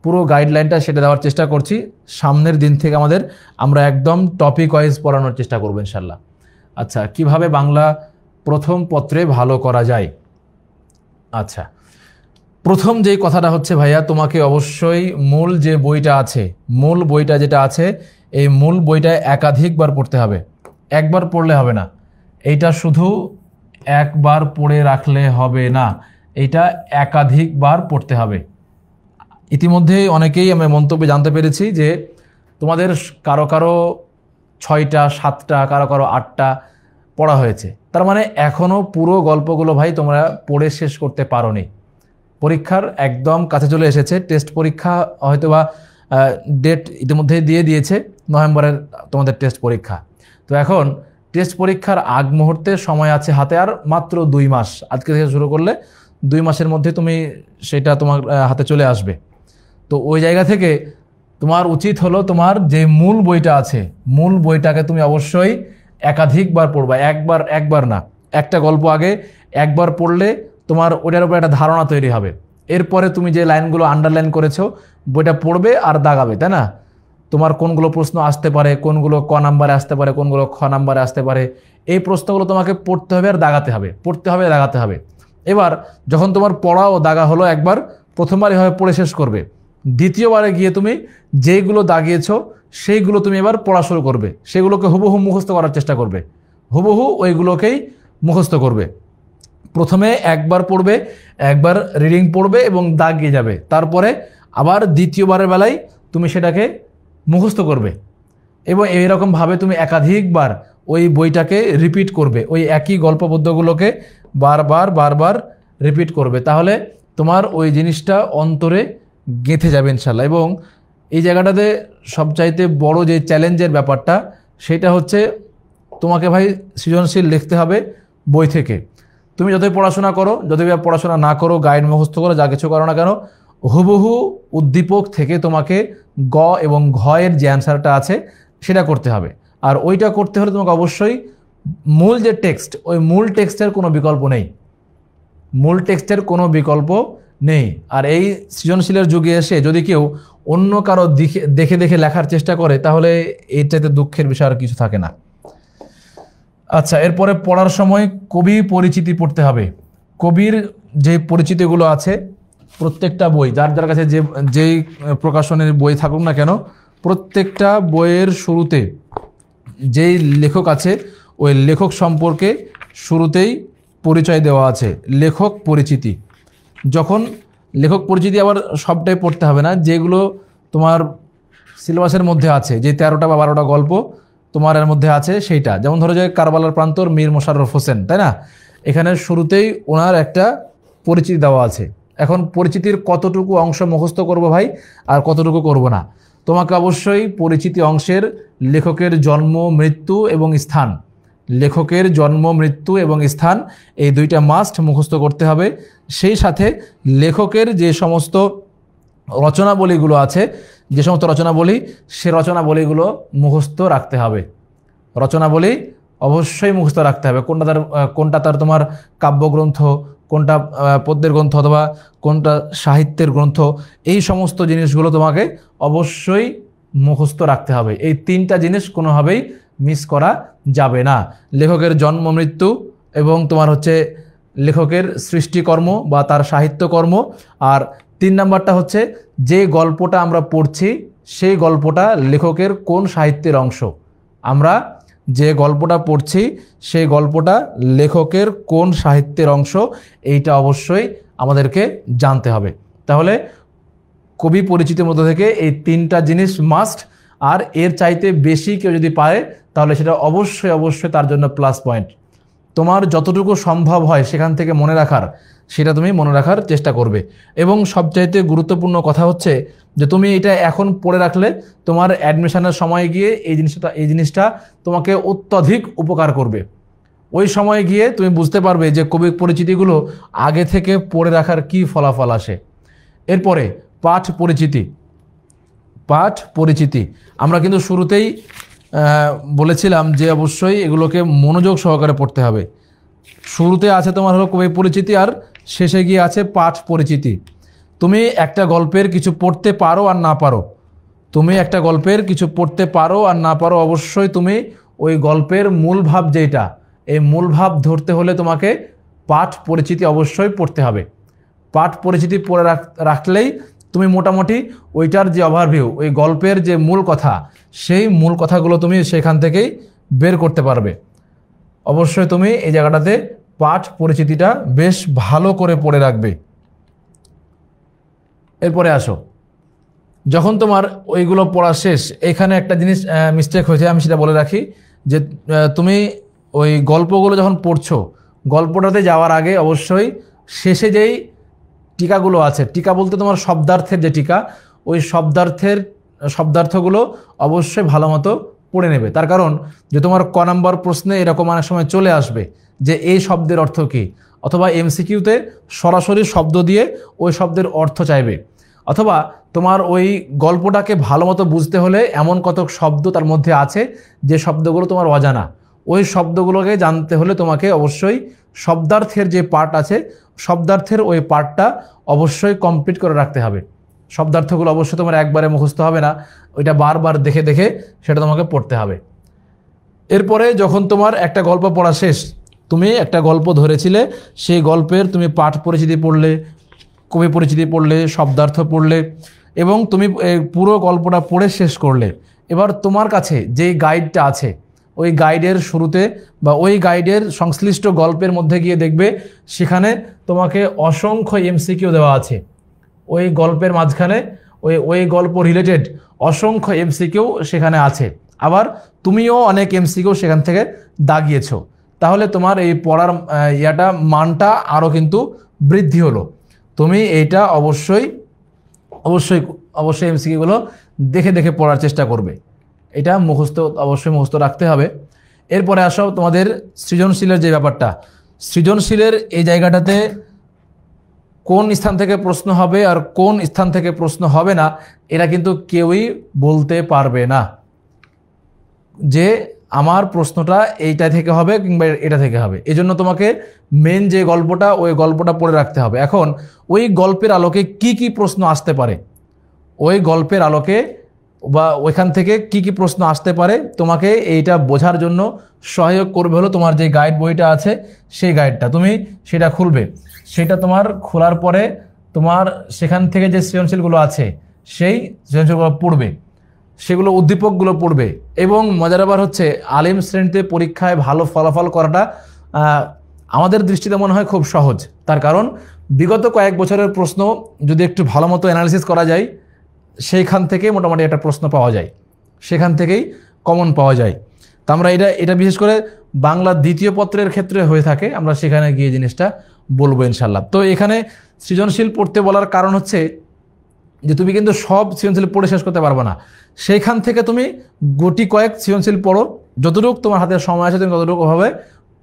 পুরো গাইডলাইনটা সেটা দেওয়ার চেষ্টা করছি। সামনের দিন থেকে আমরা একদম টপিক ওয়াইজ পড়ানোর চেষ্টা করব ইনশাল্লাহ। আচ্ছা, কিভাবে বাংলা প্রথম পত্রে ভালো করা যায়। আচ্ছা, প্রথম যেই কথাটা হচ্ছে ভাইয়া, তোমাকে অবশ্যই মূল যে বইটা আছে, মূল বইটা যেটা আছে, এই মূল বইটা একাধিকবার পড়তে হবে। একবার পড়লে হবে না, এইটা শুধু একবার পড়ে রাখলে হবে না, এইটা একাধিকবার পড়তে হবে। ইতিমধ্যে অনেকেই আমি মন্তব্যে জানতে পেরেছি যে তোমাদের কারো কারো 6টা 7টা, কারো কারো 8টা পড়া হয়েছে, তার মানে এখনও পুরো গল্পগুলো ভাই তোমরা পড়ে শেষ করতে পারোনি। পরীক্ষার একদম কাছে চলে এসেছে, টেস্ট পরীক্ষা হয়তোবা ডেট ইতিমধ্যে দিয়ে দিয়েছে, নভেম্বরের তোমাদের টেস্ট পরীক্ষা। তো এখন টেস্ট পরীক্ষার আগ মুহূর্তে সময় আছে হাতে আর মাত্র 2 মাস। আজকে থেকে শুরু করলে 2 মাসের মধ্যে তুমি সেটা তোমার হাতে চলে আসবে। তো ওই জায়গা থেকে তোমার উচিত হলো তোমার যে মূল বইটা আছে, মূল বইটাকে তুমি অবশ্যই একাধিকবার পড়বা। একবার না, একটা গল্প আগে একবার পড়লে তোমার ওটার উপর একটা ধারণা তৈরি হবে। এরপরে তুমি যে লাইনগুলো আন্ডারলাইন করেছো বইটা পড়বে আর দাগাবে, তাই না? তোমার কোনগুলো প্রশ্ন আসতে পারে, কোনগুলো ক নাম্বারে আসতে পারে, কোনগুলো খ নাম্বারে আসতে পারে, এই প্রশ্নগুলো তোমাকে পড়তে হবে আর দাগাতে হবে, পড়তে হবে দাগাতে হবে। এবার যখন তোমার পড়া ও দাগা হলো, একবার প্রথমবার এভাবে পড়ে শেষ করবে। দ্বিতীয়বারে গিয়ে তুমি যেইগুলো দাগিয়েছো সেইগুলো তুমি এবার পড়া শুরু করবে, সেগুলোকে হুবহু মুখস্থ করার চেষ্টা করবে, হুবহু ওইগুলোকেই মুখস্থ করবে। প্রথমে একবার পড়বে, একবার রিডিং পড়বে এবং দাগিয়ে যাবে, তারপরে আবার দ্বিতীয়বারের বেলায় তুমি সেটাকে মুখস্থ করবে এবং এইরকমভাবে তুমি একাধিকবার ওই বইটাকে রিপিট করবে, ওই একই গল্পপদ্যগুলোকে বারবার রিপিট করবে। তাহলে তোমার ওই জিনিসটা অন্তরে গেঁথে যাবে ইনশাল্লাহ। এবং এই জায়গাটাতে সবচাইতে বড় যে চ্যালেঞ্জের ব্যাপারটা, সেটা হচ্ছে তোমাকে ভাই সৃজনশীল লিখতে হবে বই থেকে। তুমি যতই পড়াশোনা করো, যতই পড়াশোনা না করো, গাইড মুখস্থ করো, যা কিছু করো না কেন, হুবহু উদ্দীপক থেকে তোমাকে গ এবং ঘ এর যে অ্যান্সারটা আছে সেটা করতে হবে। আর ওইটা করতে হলে তোমাকে অবশ্যই মূল যে টেক্সট, ওই মূল টেক্সটের কোনো বিকল্প নেই, মূল টেক্সটের কোনো বিকল্প নেই। আর এই সৃজনশীলের যুগে এসে যদি কেউ অন্য কারো দেখে দেখে লেখার চেষ্টা করে, তাহলে এইটাতে দুঃখের বিষয় আর কিছু থাকে না। আচ্ছা, এরপরে পড়ার সময় কবি পরিচিতি পড়তে হবে। কবির যে পরিচিতিগুলো আছে, প্রত্যেকটা বই, যার যার কাছে যেই প্রকাশনের বই থাকুক না কেন, প্রত্যেকটা বইয়ের শুরুতে যেই লেখক আছে ওই লেখক সম্পর্কে শুরুতেই পরিচয় দেওয়া আছে, লেখক পরিচিতি। যখন লেখক পরিচিতি আবার সবটাই পড়তে হবে না, যেগুলো তোমার সিলেবাসের মধ্যে আছে, যে 13টা বা 12টা গল্প তোমার এর মধ্যে আছে সেইটা। যেমন ধরো যে কারবালার প্রান্তর, মীর মোশাররফ হোসেন, তাই না? এখানে শুরুতেই ওনার একটা পরিচিতি দেওয়া আছে। এখন পরিচিতির কতটুকু অংশ মুখস্থ করব ভাই আর কতটুকু করব না, তোমাকে অবশ্যই পরিচিতি অংশের লেখকের জন্ম, মৃত্যু এবং স্থান, লেখকের জন্ম, মৃত্যু এবং স্থান, এই দুইটা মাস্ট মুখস্থ করতে হবে। সেই সাথে লেখকের যে সমস্ত রচনাবলীগুলো আছে, যে সমস্ত রচনাবলী, সে রচনাবলীগুলো মুখস্থ রাখতে হবে। রচনাবলী অবশ্যই মুখস্থ রাখতে হবে, কোনটা তার তোমার কাব্যগ্রন্থ, কোনটা পদ্যের গ্রন্থ, অথবা কোনটা সাহিত্যের গ্রন্থ, এই সমস্ত জিনিসগুলো তোমাকে অবশ্যই মুখস্থ রাখতে হবে। এই 3টা জিনিস কোনোভাবেই মিস করা যাবে না, লেখকের জন্ম, মৃত্যু এবং তোমার হচ্ছে লেখকের সৃষ্টিকর্ম বা তার সাহিত্যকর্ম। আর 3 নাম্বারটা হচ্ছে যে গল্পটা আমরা পড়ছি সেই গল্পটা লেখকের কোন সাহিত্যের অংশ। আমরা যে গল্পটা পড়ছি সেই গল্পটা লেখকের কোন সাহিত্যের অংশ, এইটা অবশ্যই আমাদেরকে জানতে হবে। তাহলে কবি পরিচিতির মধ্যে থেকে এই 3টা জিনিস মাস্ট। আর এর চাইতে বেশি কেউ যদি পায় তাহলে সেটা অবশ্যই তার জন্য প্লাস পয়েন্ট। তোমার যতটুকু সম্ভব হয় সেখান থেকে মনে রাখার, সেটা তুমি মনে রাখার চেষ্টা করবে। এবং সবচাইতে গুরুত্বপূর্ণ কথা হচ্ছে যে তুমি এটা এখন পড়ে রাখলে তোমার অ্যাডমিশনের সময় গিয়ে এই জিনিসটা তোমাকে অত্যধিক উপকার করবে। ওই সময় গিয়ে তুমি বুঝতে পারবে যে কবি পরিচিতিগুলো আগে থেকে পড়ে রাখার কি ফলাফল আসে। এরপরে পাঠ পরিচিতি। পাঠ পরিচিতি। আমরা কিন্তু শুরুতেই বলেছিলাম যে অবশ্যই এগুলোকে মনোযোগ সহকারে পড়তে হবে। শুরুতে আছে তোমার হলো কবি পরিচিতি, আর শেষে গিয়ে আছে পাঠ পরিচিতি। তুমি একটা গল্পের কিছু পড়তে পারো আর না পারো, তুমি একটা গল্পের কিছু পড়তে পারো আর না পারো, অবশ্যই তুমি ওই গল্পের মূল ভাব যেটা, এই মূল ভাব ধরতে হলে তোমাকে পাঠ পরিচিতি অবশ্যই পড়তে হবে। পাঠ পরিচিতি পড়ে রাখলেই তুমি মোটামুটি ওইটার যে ওভারভিউ, ওই গল্পের যে মূল কথা, সেই মূল কথাগুলো তুমি সেখান থেকেই বের করতে পারবে। অবশ্যই তুমি এই জায়গাটাতে পাঠ পরিচিতিটা বেশ ভালো করে পড়ে রাখবে। এরপরে আসো, যখন তোমার ওইগুলো পড়া শেষ, এখানে একটা জিনিস মিস্টেক হয়েছে, আমি সেটা বলে রাখি যে তুমি ওই গল্পগুলো যখন পড়ছো, গল্পটাতে যাওয়ার আগে অবশ্যই শেষে যেই টিকাগুলো আছে, টিকা বলতে তোমার শব্দার্থের যে টিকা, ওই শব্দার্থগুলো অবশ্যই ভালো মতো পড়ে নেবে। তার কারণ যে তোমার ক নম্বর প্রশ্নে এরকম অনেক সময় চলে আসবে যে এই শব্দের অর্থ কী, অথবা এমসিকিউতে সরাসরি শব্দ দিয়ে ওই শব্দের অর্থ চাইবে, অথবা তোমার ওই গল্পটাকে ভালো মতো বুঝতে হলে এমন কতক শব্দ তার মধ্যে আছে যে শব্দগুলো তোমার অজানা, ওই শব্দগুলোকে জানতে হলে তোমাকে অবশ্যই শব্দার্থের যে পার্ট আছে, শব্দার্থের ওই পার্টটা অবশ্যই কমপ্লিট করে রাখতে হবে। শব্দার্থগুলো অবশ্যই তোমার একবারে মুখস্থ হবে না, ওইটা বারবার দেখে দেখে সেটা তোমাকে পড়তে হবে। এরপরে যখন তোমার একটা গল্প পড়া শেষ, তুমি একটা গল্প ধরেছিলে, সেই গল্পের তুমি পাঠ পরিচিতি পড়লে, কবি পরিচিতি পড়লে, শব্দার্থ পড়লে, এবং তুমি পুরো গল্পটা পড়ে শেষ করলে। এবার তোমার কাছে যেই গাইডটা আছে, ওই গাইডের শুরুতে বা ওই গাইডের সংশ্লিষ্ট গল্পের মধ্যে গিয়ে দেখবে সেখানে তোমাকে অসংখ্য এমসিকিউ দেওয়া আছে। ওই গল্পের মাঝখানে ওই গল্প রিলেটেড অসংখ্য এমসিকিউ সেখানে আছে, আবার তুমিও অনেক এমসিকিউ সেখান থেকে দাগিয়েছো। তাহলে তোমার এই পড়ার মানটা আরও কিন্তু বৃদ্ধি হলো। তুমি এইটা অবশ্যই অবশ্যই অবশ্যই এমসিকিউগুলো দেখে দেখে পড়ার চেষ্টা করবে। এটা অবশ্যই মুখস্থ রাখতে হবে। এরপরে আসো তোমাদের সৃজনশীলের যে ব্যাপারটা, সৃজনশীলের এই জায়গাটাতে কোন স্থান থেকে প্রশ্ন হবে আর কোন স্থান থেকে প্রশ্ন হবে না, এটা কিন্তু কেউই বলতে পারবে না যে আমার প্রশ্নটা এইটা থেকে হবে কিংবা এটা থেকে হবে। এজন্য তোমাকে মেন যে গল্পটা, ওই গল্পটা পড়ে রাখতে হবে। এখন ওই গল্পের আলোকে কি কি প্রশ্ন আসতে পারে, ওই গল্পের আলোকে বা ওইখান থেকে কি কি প্রশ্ন আসতে পারে, তোমাকে এইটা বোঝার জন্য সহায়ক করবে হলো তোমার যে গাইড বইটা আছে, সেই গাইডটা তুমি সেটা খুলবে। সেটা তোমার খোলার পরে তোমার সেখান থেকে যে সৃজনশীলগুলো আছে, সেই সৃজনশীলগুলো পড়বে, সেগুলো উদ্দীপকগুলো পড়বে। এবং মজার ব্যাপার হচ্ছে, আলিম শ্রেণীতে পরীক্ষায় ভালো ফলাফল করাটা আমাদের দৃষ্টিতে মনে হয় খুব সহজ। তার কারণ বিগত কয়েক বছরের প্রশ্ন যদি একটু ভালো মতো অ্যানালিসিস করা যায়, সেইখান থেকে মোটামুটি একটা প্রশ্ন পাওয়া যায়, সেখান থেকেই কমন পাওয়া যায়। তা আমরা এটা বিশেষ করে বাংলা দ্বিতীয় পত্রের ক্ষেত্রে হয়ে থাকে, আমরা সেখানে গিয়ে জিনিসটা বলবো ইনশাল্লাহ। তো এখানে সৃজনশীল পড়তে বলার কারণ হচ্ছে যে তুমি কিন্তু সব সৃজনশীল পড়ে শেষ করতে পারবে না, সেইখান থেকে তুমি গুটি কয়েক সৃজনশীল পড়ো, যতটুকু তোমার হাতে সময় আছে তুমি ততটুকু ভাবে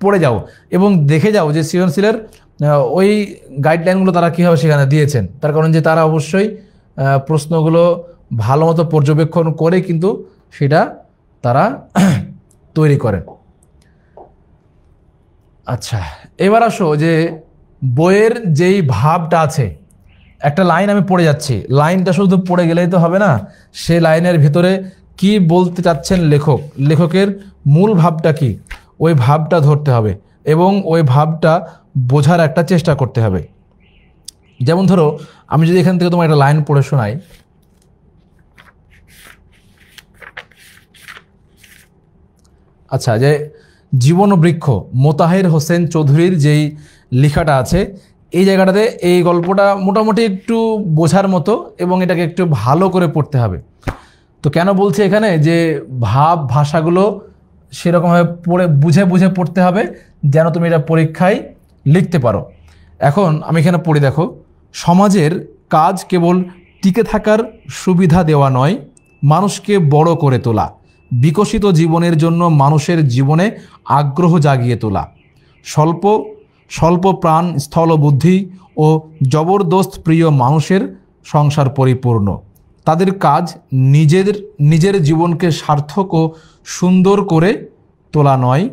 পড়ে যাও এবং দেখে যাও যে সৃজনশীলের ওই গাইডলাইনগুলো তারা কীভাবে সেখানে দিয়েছেন। তার কারণ যে তারা অবশ্যই প্রশ্নগুলো ভালো মতো পর্যবেক্ষণ করে কিন্তু সেটা তারা তৈরি করেন। আচ্ছা, এবার আসো যে বইয়ের যেই ভাবটা আছে, একটা লাইন আমি পড়ে যাচ্ছি, লাইনটা শুধু পড়ে গেলেই তো হবে না, সে লাইনের ভিতরে কি বলতে চাচ্ছেন লেখক, লেখকের মূল ভাবটা কি, ওই ভাবটা ধরতে হবে এবং ওই ভাবটা বোঝার একটা চেষ্টা করতে হবে। যেমন ধরো আমি যদি এখান থেকে তোমার একটা লাইন পড়ে শোনাই, আচ্ছা, যে জীবন বৃক্ষ মোতাহের হোসেন চৌধুরীর যেই লেখাটা আছে, এই জায়গাটাতে এই গল্পটা মোটামুটি একটু বোঝার মতো এবং এটাকে একটু ভালো করে পড়তে হবে। তো কেন বলছি এখানে যে ভাষাগুলো সেরকমভাবে পড়ে বুঝে বুঝে পড়তে হবে যেন তুমি এটা পরীক্ষায় লিখতে পারো। এখন আমি এখানে পড়ি, দেখো, সমাজের কাজ কেবল টিকে থাকার সুবিধা দেওয়া নয়, মানুষকে বড় করে তোলা, বিকশিত জীবনের জন্য মানুষের জীবনে আগ্রহ জাগিয়ে তোলা, স্বল্প প্রাণ স্থল বুদ্ধি ও জবরদস্ত প্রিয় মানুষের সংসার পরিপূর্ণ। তাদের কাজ নিজের জীবনকে সার্থক ও সুন্দর করে তোলা নয়,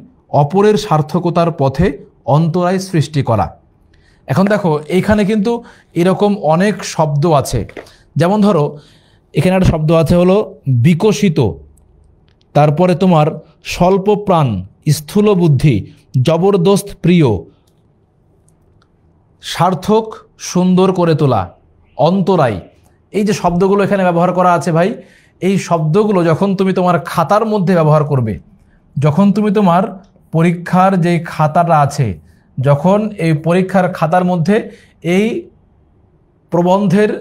অপরের সার্থকতার পথে অন্তরায় সৃষ্টি করা। এখন দেখো এইখানে কিন্তু এরকম অনেক শব্দ আছে। যেমন ধরো এখানে একটা শব্দ আছে হলো বিকশিত, তারপরে তোমার স্বল্প প্রাণ, স্থূল বুদ্ধি, জবরদস্ত প্রিয়, সার্থক, সুন্দর করে তোলা, অন্তরায়। এই যে শব্দগুলো এখানে ব্যবহার করা আছে ভাই, এই শব্দগুলো যখন তুমি তোমার খাতার মধ্যে ব্যবহার করবে, যখন তুমি তোমার পরীক্ষার যে খাতাটা আছে, যখন এই পরীক্ষার খাতার মধ্যে এই প্রবন্ধের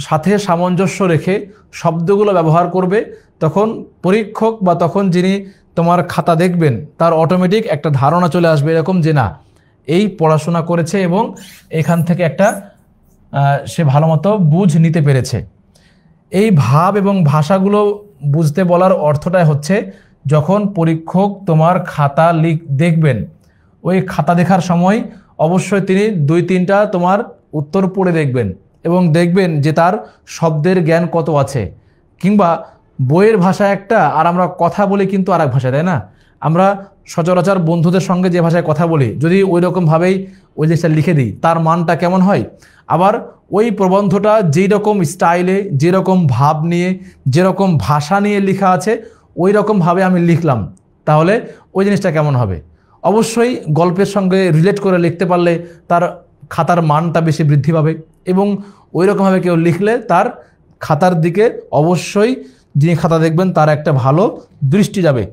সাথে সামঞ্জস্য রেখে শব্দগুলো ব্যবহার করবে, তখন পরীক্ষক বা তখন যিনি তোমার খাতা দেখবেন তার অটোমেটিক একটা ধারণা চলে আসবে এরকম যে না, এই পড়াশোনা করেছে এবং এখান থেকে একটা সে ভালো মতো বুঝ নিতে পেরেছে। এই ভাব এবং ভাষাগুলো বুঝতে বলার অর্থটাই হচ্ছে, যখন পরীক্ষক তোমার খাতা দেখবেন, ওই খাতা দেখার সময় অবশ্যই তিনি 2-3টা তোমার উত্তর পড়ে দেখবেন এবং দেখবেন যে তার শব্দের জ্ঞান কত আছে। কিংবা বইয়ের ভাষা একটা, আর আমরা কথা বলি কিন্তু আর এক ভাষায়, তাই না? আমরা সচরাচর বন্ধুদের সঙ্গে যে ভাষায় কথা বলি, যদি ওই রকমভাবেই ওই জিনিসটা লিখে দিই, তার মানটা কেমন হয়? আবার ওই প্রবন্ধটা যেই রকম স্টাইলে, যেরকম ভাব নিয়ে, যেরকম ভাষা নিয়ে লেখা আছে, ওই রকমভাবে আমি লিখলাম, তাহলে ওই জিনিসটা কেমন হবে? অবশ্যই গল্পের সঙ্গে রিলেট করে লিখতে পারলে তার খাতার মানটা বেশি বৃদ্ধি পাবে এবং ওই রকমভাবে কেউ লিখলে তার খাতার দিকে অবশ্যই যিনি খাতা দেখবেন তার একটা ভালো দৃষ্টি যাবে।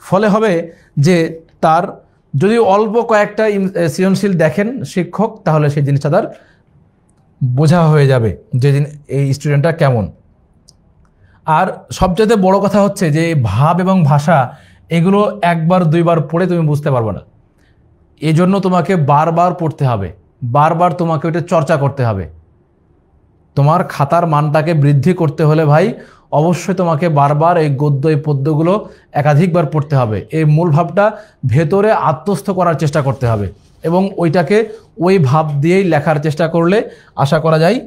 ফলে হবে যে তার যদি অল্প কয়েকটা সৃজনশীল দেখেন শিক্ষক, তাহলে সেই জিনিসটা তার বোঝা হয়ে যাবে যে এই স্টুডেন্টটা কেমন। আর সবচেয়ে বড় কথা হচ্ছে যে ভাব এবং ভাষা এগুলো 1-2বার পড়ে তুমি বুঝতে পারবে না। এই জন্য তোমাকে বারবার পড়তে হবে, বারবার তোমাকে ওটা চর্চা করতে হবে। তোমার খাতার মানটাকে বৃদ্ধি করতে হলে ভাই অবশ্যই তোমাকে বারবার এই গদ্য, এই পদ্যগুলো একাধিকবার পড়তে হবে। এই মূল ভাবটা ভেতরে আত্মস্থ করার চেষ্টা করতে হবে এবং ওইটাকে ওই ভাব দিয়েই লেখার চেষ্টা করলে আশা করা যায়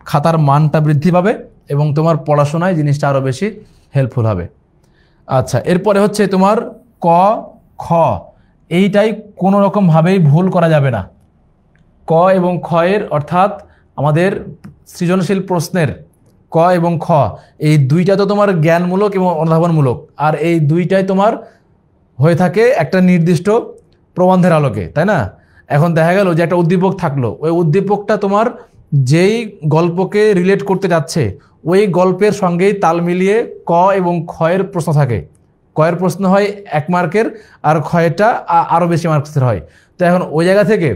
খাতার মানটা বৃদ্ধি পাবে এবং তোমার পড়াশোনায় জিনিসটা আরও বেশি হেল্পফুল হবে। আচ্ছা, এরপরে হচ্ছে তোমার ক, খ, এইটাই কোনো রকমভাবেই ভুল করা যাবে না। ক এবং খ এর অর্থাৎ আমাদের সৃজনশীল প্রশ্নের ক এবং খ, এই দুইটা তো তোমার জ্ঞানমূলক এবং অনুধাবনমূলক, আর এই দুইটাই তোমার হয়ে থাকে একটা নির্দিষ্ট প্রবন্ধের আলোকে, তাই না? এখন দেখা গেল যে একটা উদ্দীপক থাকলো, ওই উদ্দীপকটা তোমার যেই গল্পকে রিলেট করতে যাচ্ছে ওই গল্পের সঙ্গেই তাল মিলিয়ে ক এবং খ এর প্রশ্ন থাকে। ক এর প্রশ্ন হয় 1 মার্কের আর খ এরটা আরও বেশি মার্কসের হয়। তো এখন ওই জায়গা থেকে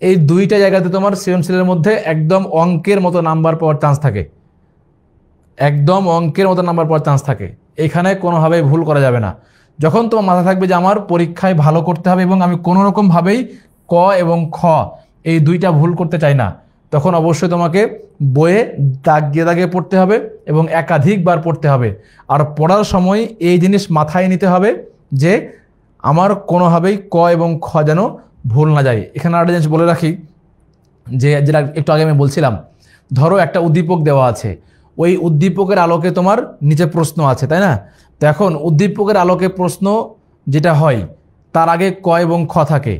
এই দুইটা জায়গাতে তোমার সৃজনশীলের মধ্যে একদম অঙ্কের মতো নাম্বার পাওয়ার চান্স থাকে, একদম অঙ্কের মতো নাম্বার পাওয়ার চান্স থাকে। এখানে কোনোভাবেই ভুল করা যাবে না। যখন তোমার মাথা থাকবে যে আমার পরীক্ষায় ভালো করতে হবে এবং আমি কোনো রকমভাবেই ক এবং খ এই দুইটা ভুল করতে চাই না, তখন অবশ্যই তোমাকে বইয়ে দাগিয়ে দাগিয়ে পড়তে হবে এবং একাধিকবার পড়তে হবে। আর পড়ার সময় এই জিনিস মাথায় নিতে হবে যে আমার কোনোভাবেই ক এবং খ যেন ভুল না যায়। এখানে আরেকটা জিনিস বলে রাখি, যে যেটা একটু আগে আমি বলছিলাম, ধরো একটা উদ্দীপক দেওয়া আছে, ওই উদ্দীপকের আলোকে তোমার নিচে প্রশ্ন আছে, তাই না? তো এখন উদ্দীপকের আলোকে প্রশ্ন যেটা হয় তার আগে ক এবং খ থাকে।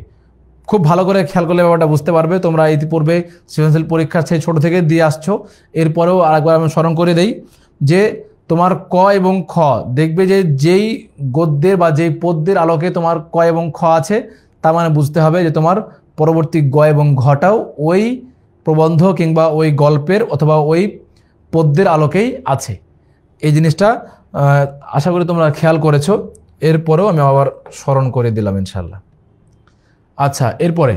খুব ভালো করে খেয়াল করলে ব্যাপারটা বুঝতে পারবে। তোমরা ইতিপূর্বে সৃজনশীল পরীক্ষার সেই ছোটো থেকে দিয়ে আসছো, এরপরেও আরেকবার আমি স্মরণ করে দেই যে তোমার ক এবং খ দেখবে যে যেই গদ্যের বা যেই পদ্যের আলোকে তোমার ক এবং খ আছে, তার মানে বুঝতে হবে যে তোমার পরবর্তী গ এবং ঘটাও ওই প্রবন্ধ কিংবা ওই গল্পের অথবা ওই পদ্যের আলোকেই আছে। এই জিনিসটা আশা করি তোমরা খেয়াল করেছো, এরপরেও আমি আবার স্মরণ করে দিলাম ইনশাল্লাহ। আচ্ছা, এরপরে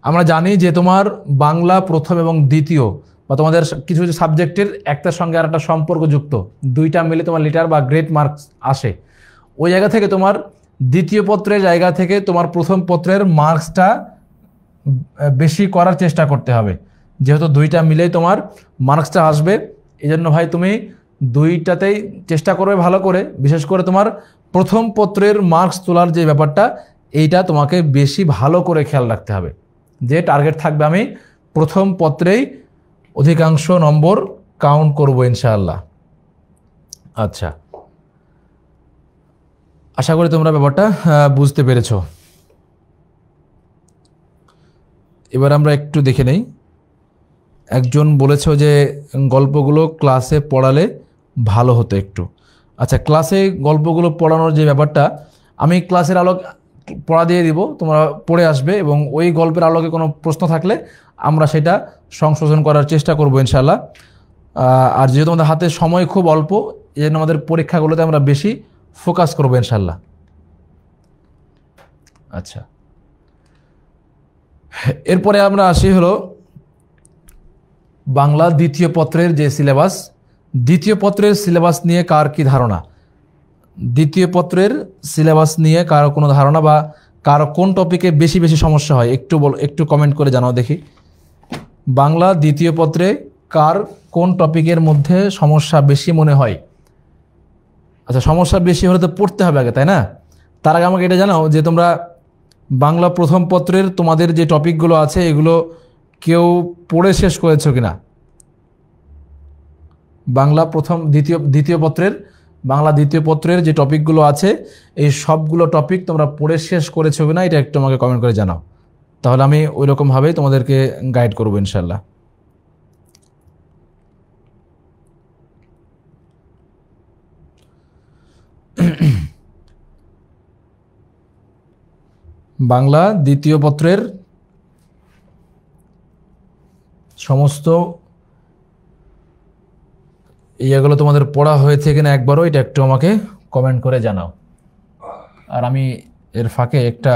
আমরা জানি যে তোমার বাংলা প্রথম এবং দ্বিতীয় বা তোমাদের কিছু কিছু সাবজেক্টের একটার সঙ্গে আর একটা সম্পর্কযুক্ত, দুইটা মিলে তোমার লিটার বা গ্রেড মার্কস আসে। ওই জায়গা থেকে তোমার দ্বিতীয় পত্রের জায়গা থেকে তোমার প্রথম পত্রের মার্কসটা বেশি করার চেষ্টা করতে হবে, যেহেতু দুইটা মিলেই তোমার মার্কসটা আসবে। এই জন্য ভাই তুমি দুইটাতেই চেষ্টা করবে ভালো করে, বিশেষ করে তোমার প্রথম পত্রের মার্কস তোলার যে ব্যাপারটা, এইটা তোমাকে বেশি ভালো করে খেয়াল রাখতে হবে যে টার্গেট থাকবে আমি প্রথম পত্রেই অধিকাংশ নম্বর কাউন্ট করব ইনশাআল্লাহ। আচ্ছা, আশা করি তোমরা ব্যাপারটা বুঝতে পেরেছো। এবার আমরা একটু দেখে নেই। একজন বলেছো যে গল্পগুলো ক্লাসে পড়ালে ভালো হতো একটু। আচ্ছা, ক্লাসে গল্পগুলো পড়ানোর যে ব্যাপারটা, আমি ক্লাসের আলোক পড়া দিয়ে দিব, তোমরা পড়ে আসবে এবং ওই গল্পের আলোকে কোনো প্রশ্ন থাকলে আমরা সেটা সংশোধন করার চেষ্টা করব ইনশাল্লাহ। আর যেহেতু আমাদের হাতে সময় খুব অল্প, এই জন্য আমাদের পরীক্ষাগুলোতে আমরা বেশি ফোকাস করবো ইনশাল্লাহ। আচ্ছা, এরপরে আমরা আসি হলো বাংলা দ্বিতীয় পত্রের যে সিলেবাস। দ্বিতীয় পত্রের সিলেবাস নিয়ে কার কি ধারণা? দ্বিতীয় পত্রের সিলেবাস নিয়ে কারো কোনো ধারণা বা কারো কোন টপিকে বেশি বেশি সমস্যা হয় একটু কমেন্ট করে জানাও দেখি। বাংলা দ্বিতীয় পত্রে কার কোন টপিকের মধ্যে সমস্যা বেশি মনে হয়? আচ্ছা, সমস্যা বেশি হলে তো পড়তে হবে আগে, তাই না? তার আগে আমাকে এটা জানাও যে তোমরা বাংলা প্রথম পত্রের তোমাদের যে টপিকগুলো আছে এগুলো কেউ পড়ে শেষ করেছো কিনা? বাংলা বাংলা দ্বিতীয় পত্রের যে টপিকগুলো আছে এই সবগুলো টপিক তোমরা পড়ে শেষ করেছো কিনা এটা একটু আমাকে কমেন্ট করে জানাও, তাহলে আমি ওই রকমভাবেই তোমাদেরকে গাইড করবো ইনশাল্লাহ। বাংলা দ্বিতীয় পত্রের সমস্ত ইয়েগুলো তোমাদের পড়া হয়েছে কিনা একবারও এটা একটু আমাকে কমেন্ট করে জানাও। আর আমি এর ফাঁকে একটা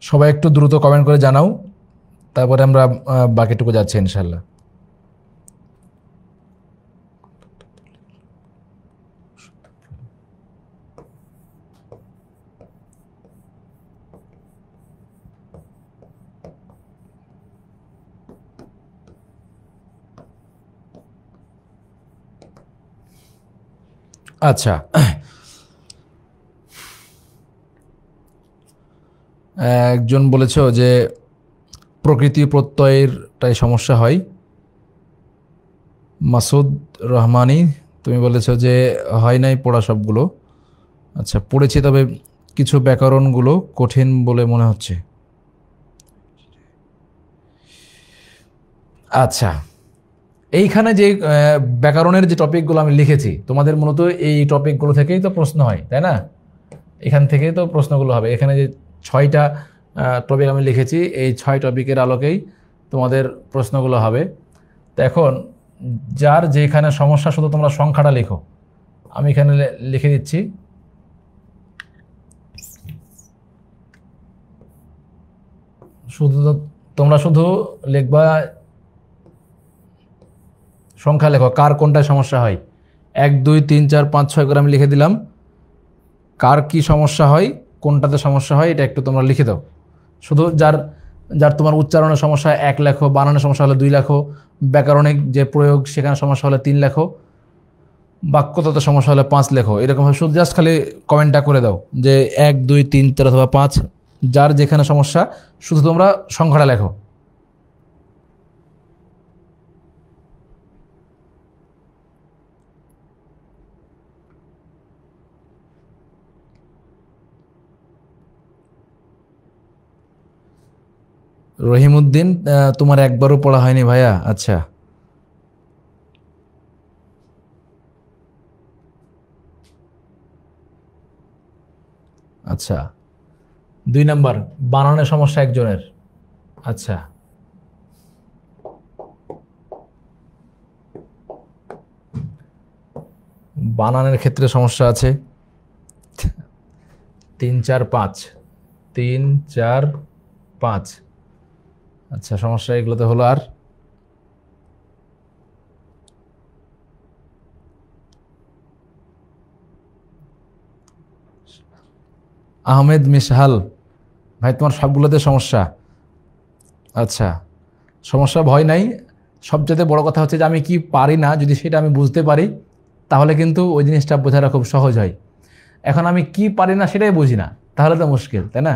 সবাই একটু দ্রুত কমেন্ট করে জানাও, তারপরে আমরা বাকিটুকু যাচ্ছি ইনশাল্লাহ। আচ্ছা, একজন বলেছ যে প্রকৃতি প্রত্যয়েরটাই সমস্যা হয়। মাসুদ রহমানি তুমি বলেছ যে হয় নাই পড়া সবগুলো। আচ্ছা, পড়েছি, তবে কিছু ব্যাকরণগুলো কঠিন বলে মনে হচ্ছে। আচ্ছা, এইখানে যে ব্যাকরণের যে টপিকগুলো আমি লিখেছি তোমাদের মূলত এই টপিকগুলো থেকেই তো প্রশ্ন হয়, তাই না? এখান থেকেই তো প্রশ্নগুলো হবে। এখানে যে 6টা টপিক আমি লিখেছি এই 6 টপিকের আলোকেই তোমাদের প্রশ্নগুলো হবে। তো এখন যার যেখানে সমস্যা শুধু তোমরা সংখ্যাটা লেখো, আমি এখানে লিখে দিচ্ছি। তোমরা শুধু লিখবা সংখ্যা লেখো, কার কোনটায় সমস্যা হয়। 1 2 3 4 5 6 করে আমি লিখে দিলাম। কার কি সমস্যা হয়, কোনটাতে সমস্যা হয় এটা একটু তোমরা লিখে দাও। শুধু যার যার তোমার উচ্চারণের সমস্যা 1 লেখো, বানানের সমস্যা হলে 2 লেখো, ব্যাকরণিক যে প্রয়োগ সেখানে সমস্যা হলে 3 লেখো, বাক্যতত্ত্ব সমস্যা হলে 5 লেখো। এরকমভাবে শুধু জাস্ট খালি কমেন্টটা করে দাও যে 1 2 3 4 অথবা 5, যার যেখানে সমস্যা শুধু তোমরা সংখ্যাটা লেখো। রহিমউদ্দিন, তোমার একবারও পড়া হয়নি ভাইয়া? আচ্ছা, আচ্ছা 2 নাম্বার বানানের সমস্যা একজনের। আচ্ছা বানানের ক্ষেত্রে সমস্যা আছে 3 4 5 3 4 5। আচ্ছা সমস্যা এগুলোতে হলো। আর আহমেদ মিশহাল ভাই তোমার সবগুলোতে সমস্যা। আচ্ছা সমস্যা ভয় নাই, সবচেয়ে বড় কথা হচ্ছে যে আমি কি পারি না যদি সেটা আমি বুঝতে পারি তাহলে কিন্তু ওই জিনিসটা বোঝাটা খুব সহজ হয়। এখন আমি কি পারি না সেটাই বুঝি না, তাহলে তো মুশকিল, তাই না?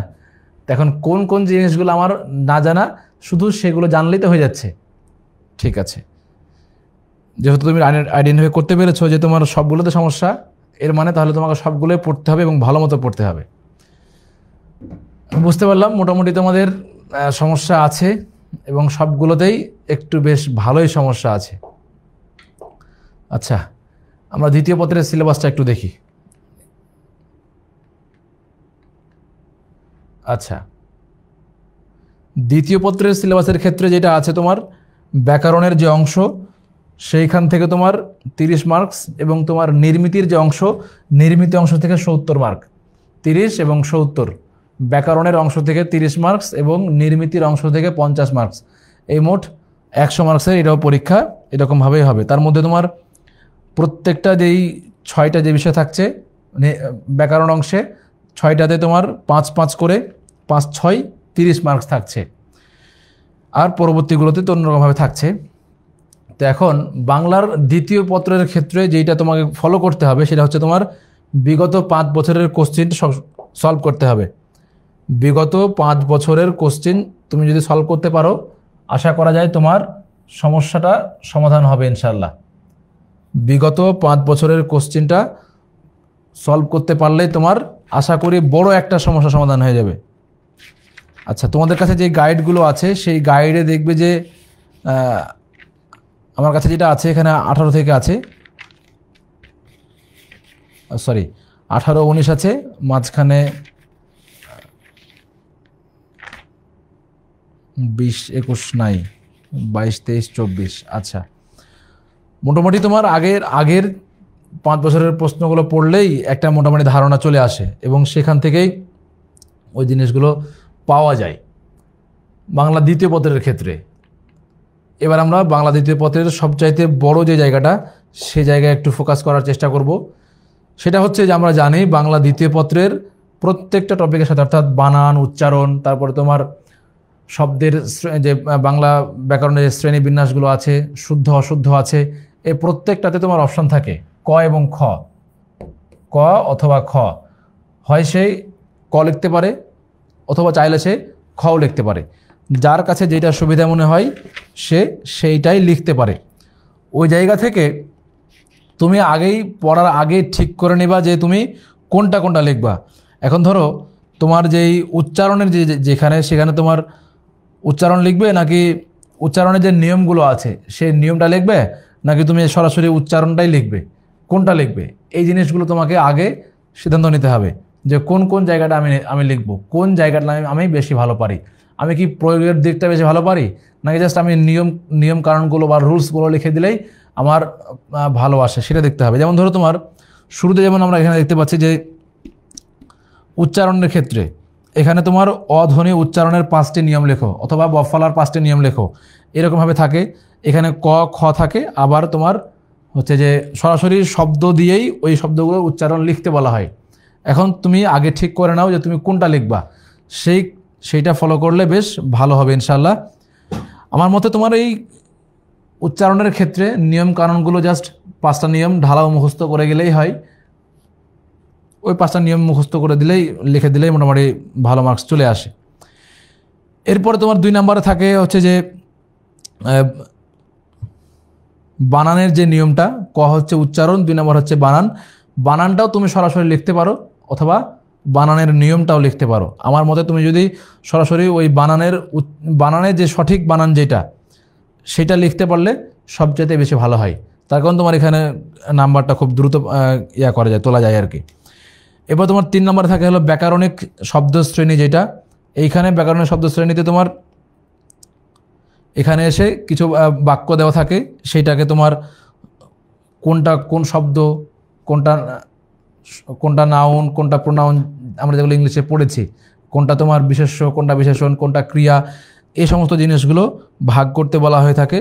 এখন কোন কোন জিনিসগুলো আমার না জানা, শুধু সেগুলো জানলেই তো হয়ে যাচ্ছে। ঠিক আছে, যেহেতু তুমি আইডেন্টিফাই করতে পেরেছো যে তোমার সবগুলোতে সমস্যা, এর মানে তাহলে তোমাকে সবগুলোই পড়তে হবে এবং ভালো মতো পড়তে হবে। বুঝতে পারলাম মোটামুটি তোমাদের সমস্যা আছে এবং সবগুলোতেই একটু বেশ ভালোই সমস্যা আছে। আচ্ছা আমরা দ্বিতীয় পত্রের সিলেবাসটা একটু দেখি। আচ্ছা দ্বিতীয় পত্রের সিলেবাসের ক্ষেত্রে যেটা আছে তোমার ব্যাকরণের যে অংশ সেইখান থেকে তোমার 30 মার্কস এবং তোমার নির্মিতির যে অংশ, নির্মিত অংশ থেকে 70 মার্ক। 30 এবং 70, ব্যাকরণের অংশ থেকে 30 মার্কস এবং নির্মিতির অংশ থেকে 50 মার্কস, এই মোট 100 মার্কসের এটাও পরীক্ষা এরকমভাবেই হবে। তার মধ্যে তোমার প্রত্যেকটা যেই 6টা যে বিষয় থাকছে ব্যাকরণ অংশে, 6টাতে তোমার 5 5 করে 5 6 30 মার্কস থাকছে, আর পরবর্তীগুলোতে তো অন্যরকমভাবে থাকছে। তো এখন বাংলার দ্বিতীয় পত্রের ক্ষেত্রে যেটা তোমাকে ফলো করতে হবে সেটা হচ্ছে তোমার বিগত 5 বছরের কোশ্চিন সলভ করতে হবে। বিগত 5 বছরের কোশ্চিন তুমি যদি সলভ করতে পারো আশা করা যায় তোমার সমস্যাটা সমাধান হবে ইনশাল্লাহ। বিগত 5 বছরের কোশ্চিনটা সলভ করতে পারলেই তোমার আশা করি বড় একটা সমস্যা সমাধান হয়ে যাবে। আচ্ছা তোমাদের কাছে যে গাইডগুলো আছে সেই গাইডে দেখবে যে আমার কাছে যেটা আছে এখানে 18 থেকে আছে, সরি 18 19 আছে, মাঝখানে 20 21 নাই, 22 23 24। আচ্ছা মোটামুটি তোমার আগের 5 বছরের প্রশ্নগুলো পড়লেই একটা মোটামুটি ধারণা চলে আসে এবং সেখান থেকেই ওই জিনিসগুলো পাওয়া যায় বাংলা দ্বিতীয় পত্রের ক্ষেত্রে। এবার আমরা বাংলা দ্বিতীয় পত্রের সবচাইতে বড় যে জায়গাটা সে জায়গায় একটু ফোকাস করার চেষ্টা করব। সেটা হচ্ছে যে আমরা জানি বাংলা দ্বিতীয় পত্রের প্রত্যেকটা টপিকের সাথে, অর্থাৎ বানান, উচ্চারণ, তারপরে তোমার শব্দের যে বাংলা ব্যাকরণের যে শ্রেণী বিন্যাসগুলো আছে, শুদ্ধ অশুদ্ধ আছে, এই প্রত্যেকটাতে তোমার অপশন থাকে ক এবং খ। ক অথবা খ, হয় সেই ক লিখতে পারে অথবা চাইলে সে খও লিখতে পারে, যার কাছে যেটা সুবিধা মনে হয় সে সেইটাই লিখতে পারে। ওই জায়গা থেকে তুমি আগেই পড়ার আগে ঠিক করে নেবা যে তুমি কোনটা কোনটা লিখবা। এখন ধরো তোমার যেই উচ্চারণের যেখানে সেখানে তোমার উচ্চারণ লিখবে, নাকি উচ্চারণের যে নিয়মগুলো আছে সেই নিয়মটা লিখবে, নাকি তুমি সরাসরি উচ্চারণটাই লিখবে, কোনটা লিখবে, এই জিনিসগুলো তোমাকে আগে সিদ্ধান্ত নিতে হবে যে কোন কোন জায়গাটা আমি লিখবো, কোন জায়গাটা আমি বেশি ভালো পারি, আমি কি প্রয়োগের দিকটা বেশি ভালো পারি, নাকি জাস্ট আমি নিয়ম কারণগুলো বা রুলসগুলো লিখে দিলেই আমার ভালো আসে, সেটা দেখতে হবে। যেমন ধরো তোমার শুরুতে যেমন আমরা এখানে দেখতে পাচ্ছি যে উচ্চারণের ক্ষেত্রে এখানে তোমার অধ্বনি উচ্চারণের 5টি নিয়ম লেখো অথবা বফলার 5টি নিয়ম লেখো, এরকমভাবে থাকে। এখানে ক খ থাকে, আবার তোমার হচ্ছে যে সরাসরি শব্দ দিয়েই ওই শব্দগুলোর উচ্চারণ লিখতে বলা হয়। এখন তুমি আগে ঠিক করে নাও যে তুমি কোনটা লিখবা, সেইটা ফলো করলে বেশ ভালো হবে ইনশাল্লাহ। আমার মতে তোমার এই উচ্চারণের ক্ষেত্রে নিয়ম কানুনগুলো জাস্ট 5টা নিয়ম ঢালাও মুখস্থ করে গেলেই হয়। ওই 5টা নিয়ম মুখস্থ করে দিলেই, লিখে দিলেই মোটামুটি ভালো মার্কস চলে আসে। এরপরে তোমার 2 নম্বরে থাকে হচ্ছে যে বানানের যে নিয়মটা, ক হচ্ছে উচ্চারণ, 2 নম্বর হচ্ছে বানান। বানানটাও তুমি সরাসরি লিখতে পারো অথবা বানানের নিয়মটাও লিখতে পারো। আমার মতে তুমি যদি সরাসরি ওই বানানের যে সঠিক বানান যেটা সেটা লিখতে পারলে সবচেয়ে বেশি ভালো হয়, তার কারণ তোমার এখানে নাম্বারটা খুব দ্রুত করা যায়, তোলা যায় আর কি। এবার তোমার 3 নম্বরে থাকে হলো ব্যাকরণিক শব্দ শ্রেণী, যেটা এইখানে ব্যাকরণিক শব্দ শ্রেণীতে তোমার এখানে এসে কিছু বাক্য দেওয়া থাকে, সেইটাকে তোমার কোনটা কোন শব্দ, কোনটা কোনটা নাউন, কোনটা প্রোনাউন, আমরা যেগুলো ইংলিশে পড়েছি, কোনটা তোমার বিশেষ্য, কোনটা বিশেষণ, কোনটা ক্রিয়া, এই সমস্ত জিনিসগুলো ভাগ করতে বলা হয়ে থাকে।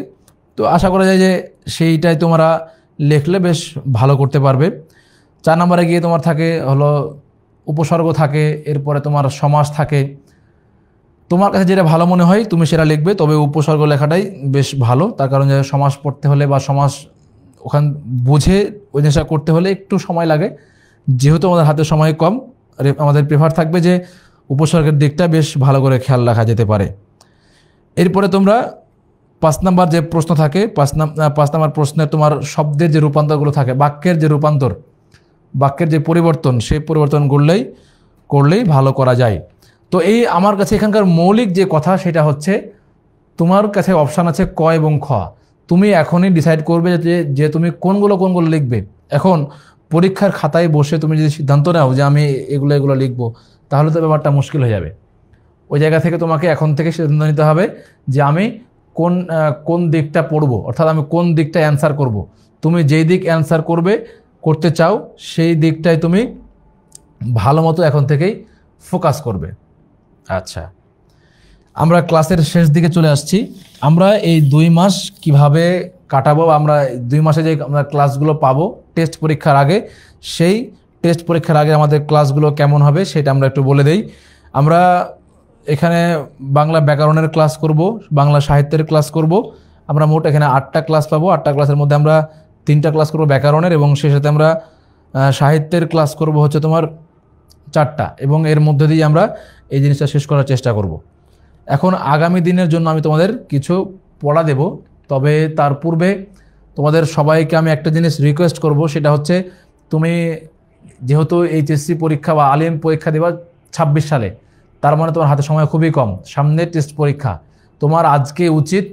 তো আশা করা যায় যে সেইটাই তোমরা লিখলে বেশ ভালো করতে পারবে। 4 নম্বরে গিয়ে তোমার থাকে হলো উপসর্গ থাকে, এরপরে তোমার সমাস থাকে। তোমার কাছে যেটা ভালো মনে হয় তুমি সেটা লিখবে, তবে উপসর্গ লেখাটাই বেশ ভালো, তার কারণ যে সমাস পড়তে হলে বা সমাস ওখান বুঝে ওই জিনিসটা করতে হলে একটু সময় লাগে। যেহেতু আমাদের হাতে সময় কম, আমাদের প্রেফার থাকবে যে উপসর্গের দিকটা বেশ ভালো করে খেয়াল রাখা যেতে পারে। এরপরে তোমরা 5 নাম্বার যে প্রশ্ন থাকে, 5 নাম্বার প্রশ্নে তোমার শব্দের যে রূপান্তরগুলো থাকে, বাক্যের যে রূপান্তর, বাক্যের যে পরিবর্তন, সেই পরিবর্তন করলেই ভালো করা যায়। তো এই আমার কাছে এখানকার মৌলিক যে কথা সেটা হচ্ছে, তোমার কাছে অপশান আছে ক এবং খ। তুমি এখনই ডিসাইড করবে যে তুমি কোনগুলো লিখবে। এখন পরীক্ষার খাতায় বসে তুমি যদি সিদ্ধান্ত নাও যে আমি এগুলো লিখবো, তাহলে তো ব্যাপারটা মুশকিল হয়ে যাবে। ওই জায়গা থেকে তোমাকে এখন থেকে সিদ্ধান্ত নিতে হবে যে আমি কোন দিকটা পড়বো, অর্থাৎ আমি কোন দিকটা অ্যান্সার করব। তুমি যেই দিক অ্যান্সার করতে চাও সেই দিকটাই তুমি ভালো মতো এখন থেকেই ফোকাস করবে। আচ্ছা, আমরা ক্লাসের শেষ দিকে চলে আসছি। আমরা এই 2 মাস কিভাবে কাটাবো, আমরা 2 মাসে যে আমরা ক্লাসগুলো পাবো টেস্ট পরীক্ষার আগে, সেই টেস্ট পরীক্ষার আগে আমাদের ক্লাসগুলো কেমন হবে সেটা আমরা একটু বলে দেই। আমরা এখানে বাংলা ব্যাকরণের ক্লাস করব, বাংলা সাহিত্যের ক্লাস করব। আমরা মোট এখানে 8টা ক্লাস পাবো। 8টা ক্লাসের মধ্যে আমরা 3টা ক্লাস করব ব্যাকরণের, এবং সেই সাথে আমরা সাহিত্যের ক্লাস করব হচ্ছে তোমার 4টা, এবং এর মধ্যে দিয়ে আমরা এই জিনিসটা শেষ করার চেষ্টা করব। এখন আগামী দিনের জন্য আমি তোমাদের কিছু পড়া দেব, তবে তার পূর্বে তোমাদের সবাইকে আমি একটা জিনিস রিকোয়েস্ট করব, সেটা হচ্ছে তুমি যেহেতু এইচএসসি পরীক্ষা বা আলিম পরীক্ষা দেবা 26 সালে, তার মানে তোমার হাতে সময় খুবই কম, সামনে টেস্ট পরীক্ষা। তোমার আজকে উচিত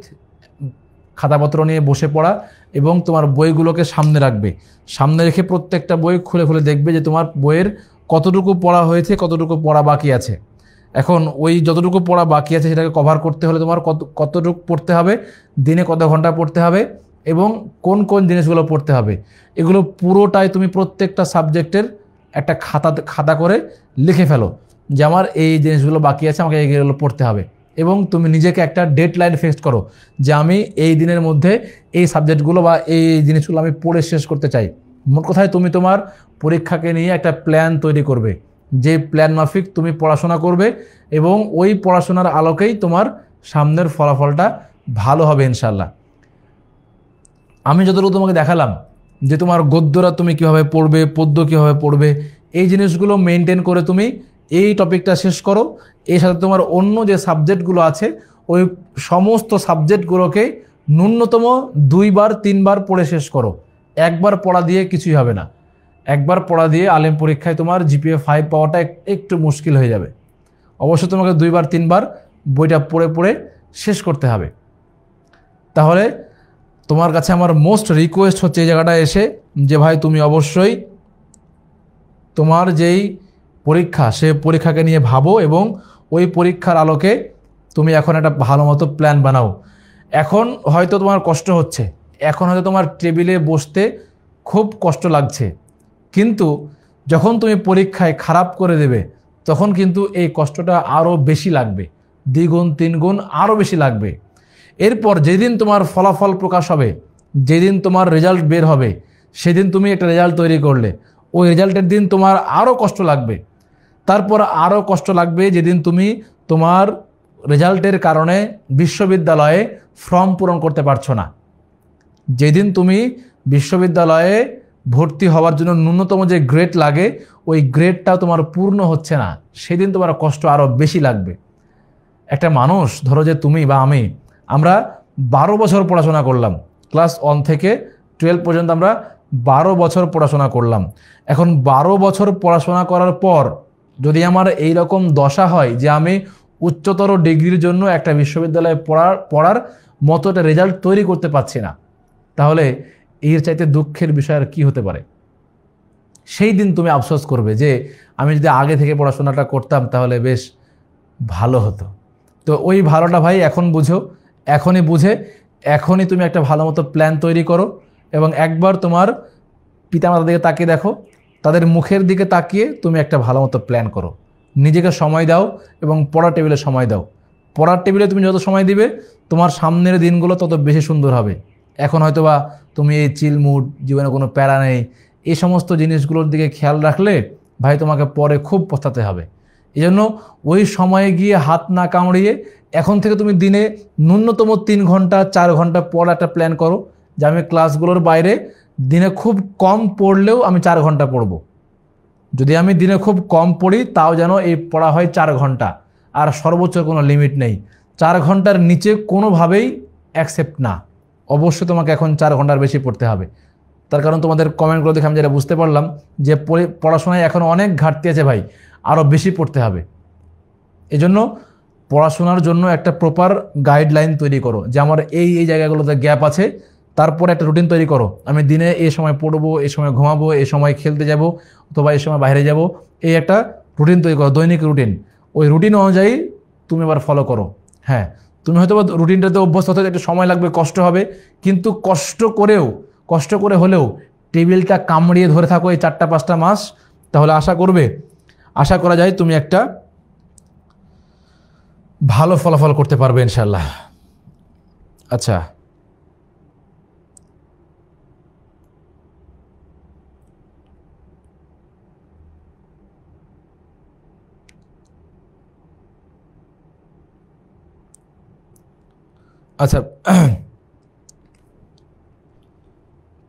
খাতাপত্র নিয়ে বসে পড়া এবং তোমার বইগুলোকে সামনে রাখবে। সামনে রেখে প্রত্যেকটা বই খুলে খুলে দেখবে যে তোমার বইয়ের কতটুকু পড়া হয়েছে, কতটুকু পড়া বাকি আছে। এখন ওই যতটুকু পড়া বাকি আছে সেটাকে কভার করতে হলে তোমার কতটুকু পড়তে হবে, দিনে কত ঘন্টা পড়তে হবে, এবং কোন কোন জিনিসগুলো পড়তে হবে, এগুলো পুরোটাই তুমি প্রত্যেকটা সাবজেক্টের একটা খাতা করে লিখে ফেলো যে আমার এই জিনিসগুলো বাকি আছে, আমাকে এইগুলো পড়তে হবে। এবং তুমি নিজেকে একটা ডেডলাইন ফিক্সড করো যে আমি এই দিনের মধ্যে এই সাবজেক্টগুলো বা এই জিনিসগুলো আমি পড়ে শেষ করতে চাই। মোট কথায় তুমি তোমার পরীক্ষাকে নিয়ে একটা প্ল্যান তৈরি করবে, যে প্ল্যান মাফিক তুমি পড়াশোনা করবে, এবং ওই পড়াশোনার আলোকেই তোমার সামনের ফলাফলটা ভালো হবে ইনশাল্লাহ। আমি যতটুকু তোমাকে দেখালাম যে তোমার গদ্যরা তুমি কীভাবে পড়বে, পদ্য কীভাবে পড়বে, এই জিনিসগুলো মেনটেন করে তুমি এই টপিকটা শেষ করো। এর সাথে তোমার অন্য যে সাবজেক্টগুলো আছে ওই সমস্ত সাবজেক্টগুলোকে ন্যূনতম 2-3 বার পড়ে শেষ করো। একবার পড়া দিয়ে কিছুই হবে না। একবার পড়া দিয়ে আলিম পরীক্ষায় তোমার জিপিএ 5 পাওয়াটা একটু মুশকিল হয়ে যাবে। অবশ্যই তোমাকে 2-3 বার বইটা পড়ে পড়ে শেষ করতে হবে। তাহলে তোমার কাছে আমার মোস্ট রিকোয়েস্ট হচ্ছে এই জায়গাটায় এসে যে ভাই তুমি অবশ্যই তোমার যেই পরীক্ষা সে পরীক্ষাকে নিয়ে ভাবো, এবং ওই পরীক্ষার আলোকে তুমি এখন একটা ভালো মতো প্ল্যান বানাও। এখন হয়তো তোমার কষ্ট হচ্ছে, এখন হয়তো তোমার টেবিলে বসতে খুব কষ্ট লাগছে, কিন্তু যখন তুমি পরীক্ষায় খারাপ করে দেবে তখন কিন্তু এই কষ্টটা আরও বেশি লাগবে, 2 গুণ 3 গুণ আরও বেশি লাগবে। এরপর যেদিন তোমার ফলাফল প্রকাশ হবে, যেদিন তোমার রেজাল্ট বের হবে, সেদিন তুমি একটা রেজাল্ট তৈরি করলে, ওই রেজাল্টের দিন তোমার আরও কষ্ট লাগবে। তারপর আরও কষ্ট লাগবে যেদিন তুমি তোমার রেজাল্টের কারণে বিশ্ববিদ্যালয়ে ফর্ম পূরণ করতে পারছো না। যেদিন তুমি বিশ্ববিদ্যালয়ে ভর্তি হওয়ার জন্য ন্যূনতম যে গ্রেড লাগে ওই গ্রেডটাও তোমার পূর্ণ হচ্ছে না, সেদিন তোমার কষ্ট আরও বেশি লাগবে। একটা মানুষ, ধরো যে তুমি বা আমরা 12 বছর পড়াশোনা করলাম, ক্লাস 1 থেকে 12 পর্যন্ত আমরা 12 বছর পড়াশোনা করলাম। এখন 12 বছর পড়াশোনা করার পর যদি আমার এই রকম দশা হয় যে আমি উচ্চতর ডিগ্রির জন্য একটা বিশ্ববিদ্যালয়ে পড়ার মতো একটা রেজাল্ট তৈরি করতে পারছি না, তাহলে এর চাইতে দুঃখের বিষয় আর কী হতে পারে? সেই দিন তুমি আফসোস করবে যে আমি যদি আগে থেকে পড়াশোনাটা করতাম তাহলে বেশ ভালো হতো। তো ওই ভালোটা ভাই এখন বুঝো, এখনই বুঝে এখনই তুমি একটা ভালো মতো প্ল্যান তৈরি করো এবং একবার তোমার পিতামাতার দিকে তাকিয়ে দেখো, তাদের মুখের দিকে তাকিয়ে তুমি একটা ভালো মতো প্ল্যান করো, নিজেকে সময় দাও এবং পড়ার টেবিলে সময় দাও। পড়ার টেবিলে তুমি যত সময় দিবে তোমার সামনের দিনগুলো তত বেশি সুন্দর হবে। এখন হয়তোবা তুমি এই চিলমুড, জীবনে কোনো প্যারা নেই, এই সমস্ত জিনিসগুলোর দিকে খেয়াল রাখলে ভাই তোমাকে পরে খুব পস্তাতে হবে। এই জন্য ওই সময়ে গিয়ে হাত না কামড়িয়ে এখন থেকে তুমি দিনে ন্যূনতম 3 ঘন্টা 4 ঘন্টা পড়া একটা প্ল্যান করো যে আমি ক্লাসগুলোর বাইরে দিনে খুব কম পড়লেও আমি 4 ঘন্টা পড়ব। যদি আমি দিনে খুব কম পড়ি তাও যেন এই পড়া হয় 4 ঘন্টা, আর সর্বোচ্চ কোনো লিমিট নেই। 4 ঘন্টার নিচে কোনোভাবেই অ্যাকসেপ্ট না। অবশ্যই তোমাকে এখন 4 ঘন্টার বেশি পড়তে হবে। তার কারণ তোমাদের কমেন্টগুলো দেখে আমি যেটা বুঝতে পারলাম যে পড়াশোনায় এখন অনেক ঘাটতি আছে ভাই, আরও বেশি পড়তে হবে। এজন্য পড়াশোনার জন্য একটা প্রপার গাইডলাইন তৈরি করো যে আমার এই এই জায়গাগুলোতে গ্যাপ আছে, তারপরে একটা রুটিন তৈরি করো। আমি দিনে এই সময় পড়বো, এই সময় ঘুমাবো, এই সময় খেলতে যাব অথবা এই সময় বাইরে যাব, এই একটা রুটিন তৈরি করো, দৈনিক রুটিন। ওই রুটিন অনুযায়ী তুমি এবার ফলো করো। হ্যাঁ, তুমি হয়তো রুটিনটাতে অভ্যস্ত হতে একটু সময় লাগবে, কষ্ট হবে, কিন্তু কষ্ট করে হলেও টেবিলটা কামড়িয়ে ধরে থাকো এই 4-5টা মাস, তাহলে আশা করা যায় তুমি একটা ভালো ফলাফল করতে পারবে ইনশাল্লাহ। আচ্ছা, আচ্ছা,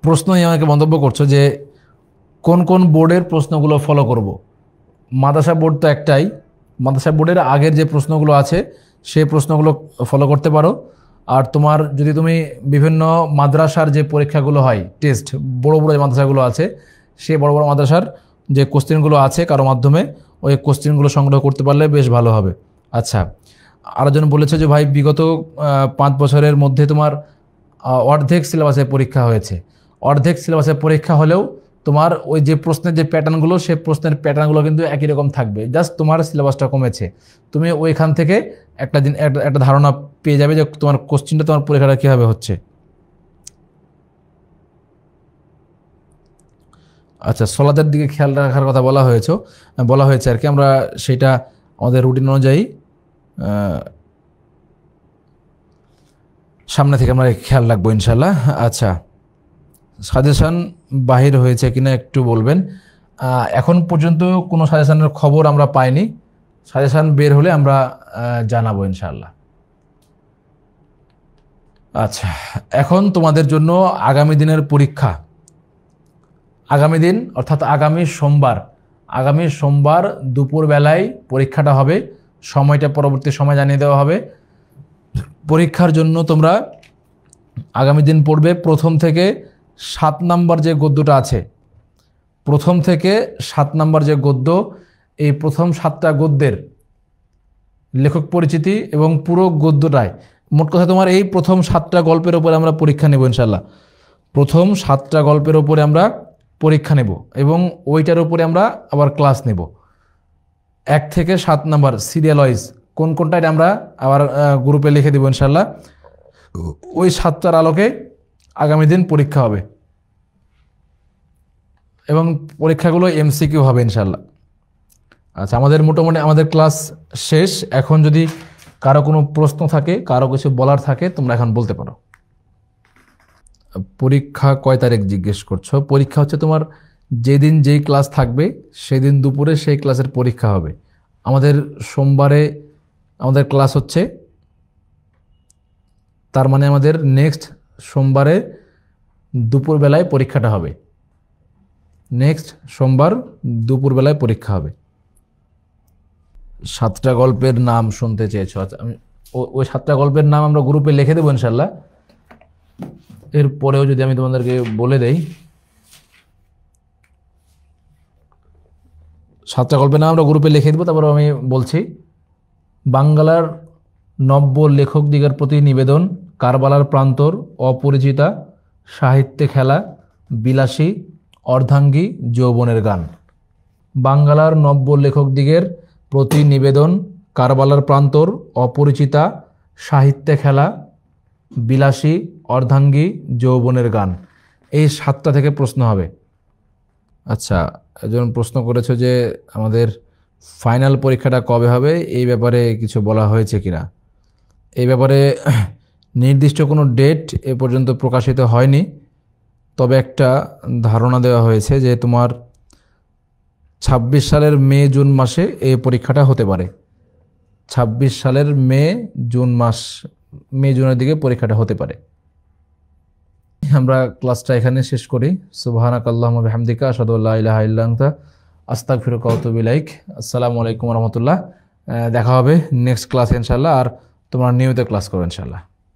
প্রশ্ন আমাকে মন্তব্য করছো যে কোন কোন বোর্ডের প্রশ্নগুলো ফলো করব। মাদ্রাসা বোর্ড তো একটাই, মাদ্রাসা বোর্ডের আগের যে প্রশ্নগুলো আছে সেই প্রশ্নগুলো ফলো করতে পারো। আর তোমার যদি তুমি বিভিন্ন মাদ্রাসার যে পরীক্ষাগুলো হয়, টেস্ট, বড় বড় যে মাদ্রাসাগুলো আছে সেই বড় বড় মাদ্রাসার যে কোশ্চেনগুলো আছে কারো মাধ্যমে, ওই কোশ্চেনগুলো সংগ্রহ করতে পারলে বেশ ভালো হবে। আচ্ছা, আরেকজন বলেছে যে ভাই বিগত 5 বছরের মধ্যে তোমার অর্ধেক সিলেবাসের পরীক্ষা হয়েছে। অর্ধেক সিলেবাসের পরীক্ষা হলেও তোমার ওই যে প্রশ্নের যে প্যাটার্নগুলো, সেই প্রশ্নের প্যাটার্নগুলো কিন্তু একই রকম থাকবে, জাস্ট তোমার সিলেবাসটা কমেছে। তুমি ওইখান থেকে একটা ধারণা পেয়ে যাবে যে তোমার কোশ্চেনটা, তোমার পরীক্ষাটা কীভাবে হচ্ছে। আচ্ছা, সলাতের দিকে খেয়াল রাখার কথা বলা হয়েছে আর কি। আমরা সেটা আমাদের রুটিন অনুযায়ী সামনে থেকে আমরা খেয়াল রাখবো ইনশাল্লাহ। আচ্ছা, সাজেশান বাহির হয়েছে কিনা একটু বলবেন। এখন পর্যন্ত কোনো সাজেশানের খবর আমরা পাইনি, সাজেশান বের হলে আমরা জানাবো ইনশাল্লাহ। আচ্ছা, এখন তোমাদের জন্য আগামী দিনের পরীক্ষা, আগামী দিন অর্থাৎ আগামী সোমবার দুপুরবেলায় পরীক্ষাটা হবে। সময়টা পরবর্তী সময় জানিয়ে দেওয়া হবে। পরীক্ষার জন্য তোমরা আগামী দিন পড়বে প্রথম থেকে 7 নাম্বার যে গদ্যটা আছে, প্রথম থেকে 7 নাম্বার যে গদ্য, এই প্রথম 7টা গদ্যের লেখক পরিচিতি এবং পুরো গদ্যটায়, মোট কথা তোমার এই প্রথম 7টা গল্পের ওপরে আমরা পরীক্ষা নেব ইনশাল্লাহ। প্রথম 7টা গল্পের ওপরে আমরা পরীক্ষা নেব এবং ওইটার উপরে আমরা আবার ক্লাস নেব। 1 থেকে 7 নাম্বার সিরিয়াল ওয়াইজ কোনটা আমরা আবার গ্রুপে লিখে দেবো ইনশাল্লাহ। ওই 7টার আলোকে আগামী দিন পরীক্ষা হবে এবং পরীক্ষাগুলো এমসিকিউ হবে ইনশাল্লাহ। আচ্ছা, মোটামুটি আমাদের ক্লাস শেষ। এখন যদি কারো কোনো প্রশ্ন থাকে, কারো কিছু বলার থাকে, তোমরা এখন বলতে পারো। পরীক্ষা কয় তারিখ জিজ্ঞেস করছো? পরীক্ষা হচ্ছে তোমার যেদিন যেই ক্লাস থাকবে সেদিন দুপুরে সেই ক্লাসের পরীক্ষা হবে। আমাদের সোমবারে আমাদের ক্লাস হচ্ছে, তার মানে আমাদের নেক্সট সোমবারে দুপুরবেলায় পরীক্ষাটা হবে। নেক্সট সোমবার দুপুরবেলায় পরীক্ষা হবে। 7টা গল্পের নাম শুনতে চেয়েছো? আচ্ছা, আমি ওই 7টা গল্পের নাম আমরা গ্রুপে লিখে দেবো ইনশাল্লাহ। এরপরেও যদি আমি তোমাদেরকে বলে দেই, 7টা গল্পের নাম আমরা গ্রুপে লিখে দেবো। তারপর আমি বলছি, বাংলার নব্য লেখকদিগের প্রতি নিবেদন, কারবালার প্রান্তর, অপরিচিতা, সাহিত্যে খেলা, বিলাসী, অর্ধাঙ্গী যৌবনের গান। বাঙ্গালার নব্য লেখকদিগের প্রতি নিবেদন, কারবালার প্রান্তর, অপরিচিতা, সাহিত্যে খেলা, বিলাসী, অর্ধাঙ্গী যৌবনের গান। এই 7টা থেকে প্রশ্ন হবে। আচ্ছা, একজন প্রশ্ন করেছে যে আমাদের ফাইনাল পরীক্ষাটা কবে হবে, এই ব্যাপারে কিছু বলা হয়েছে কিনা। এই ব্যাপারে নির্দিষ্ট কোনো ডেট এ পর্যন্ত প্রকাশিত হয়নি, তবে একটা ধারণা দেওয়া হয়েছে যে তোমার 26 সালের মে জুন মাসে এই পরীক্ষাটা হতে পারে। 26 সালের মে জুনের দিকে পরীক্ষাটা হতে পারে। আমরা ক্লাসটা এখানে শেষ করি। সুবহানাকাল্লাহুম্মা বিহামদিকা আশহাদু আল্লা ইলাহা ইল্লা আনতা আস্তাগফিরুকা ওয়া আতুবু ইলাইক। আসসালামু আলাইকুম ওয়া রাহমাতুল্লাহ। দেখা হবে নেক্সট ক্লাসে ইনশাআল্লাহ। আর তোমরা নিয়মিত ক্লাস করো ইনশাআল্লাহ।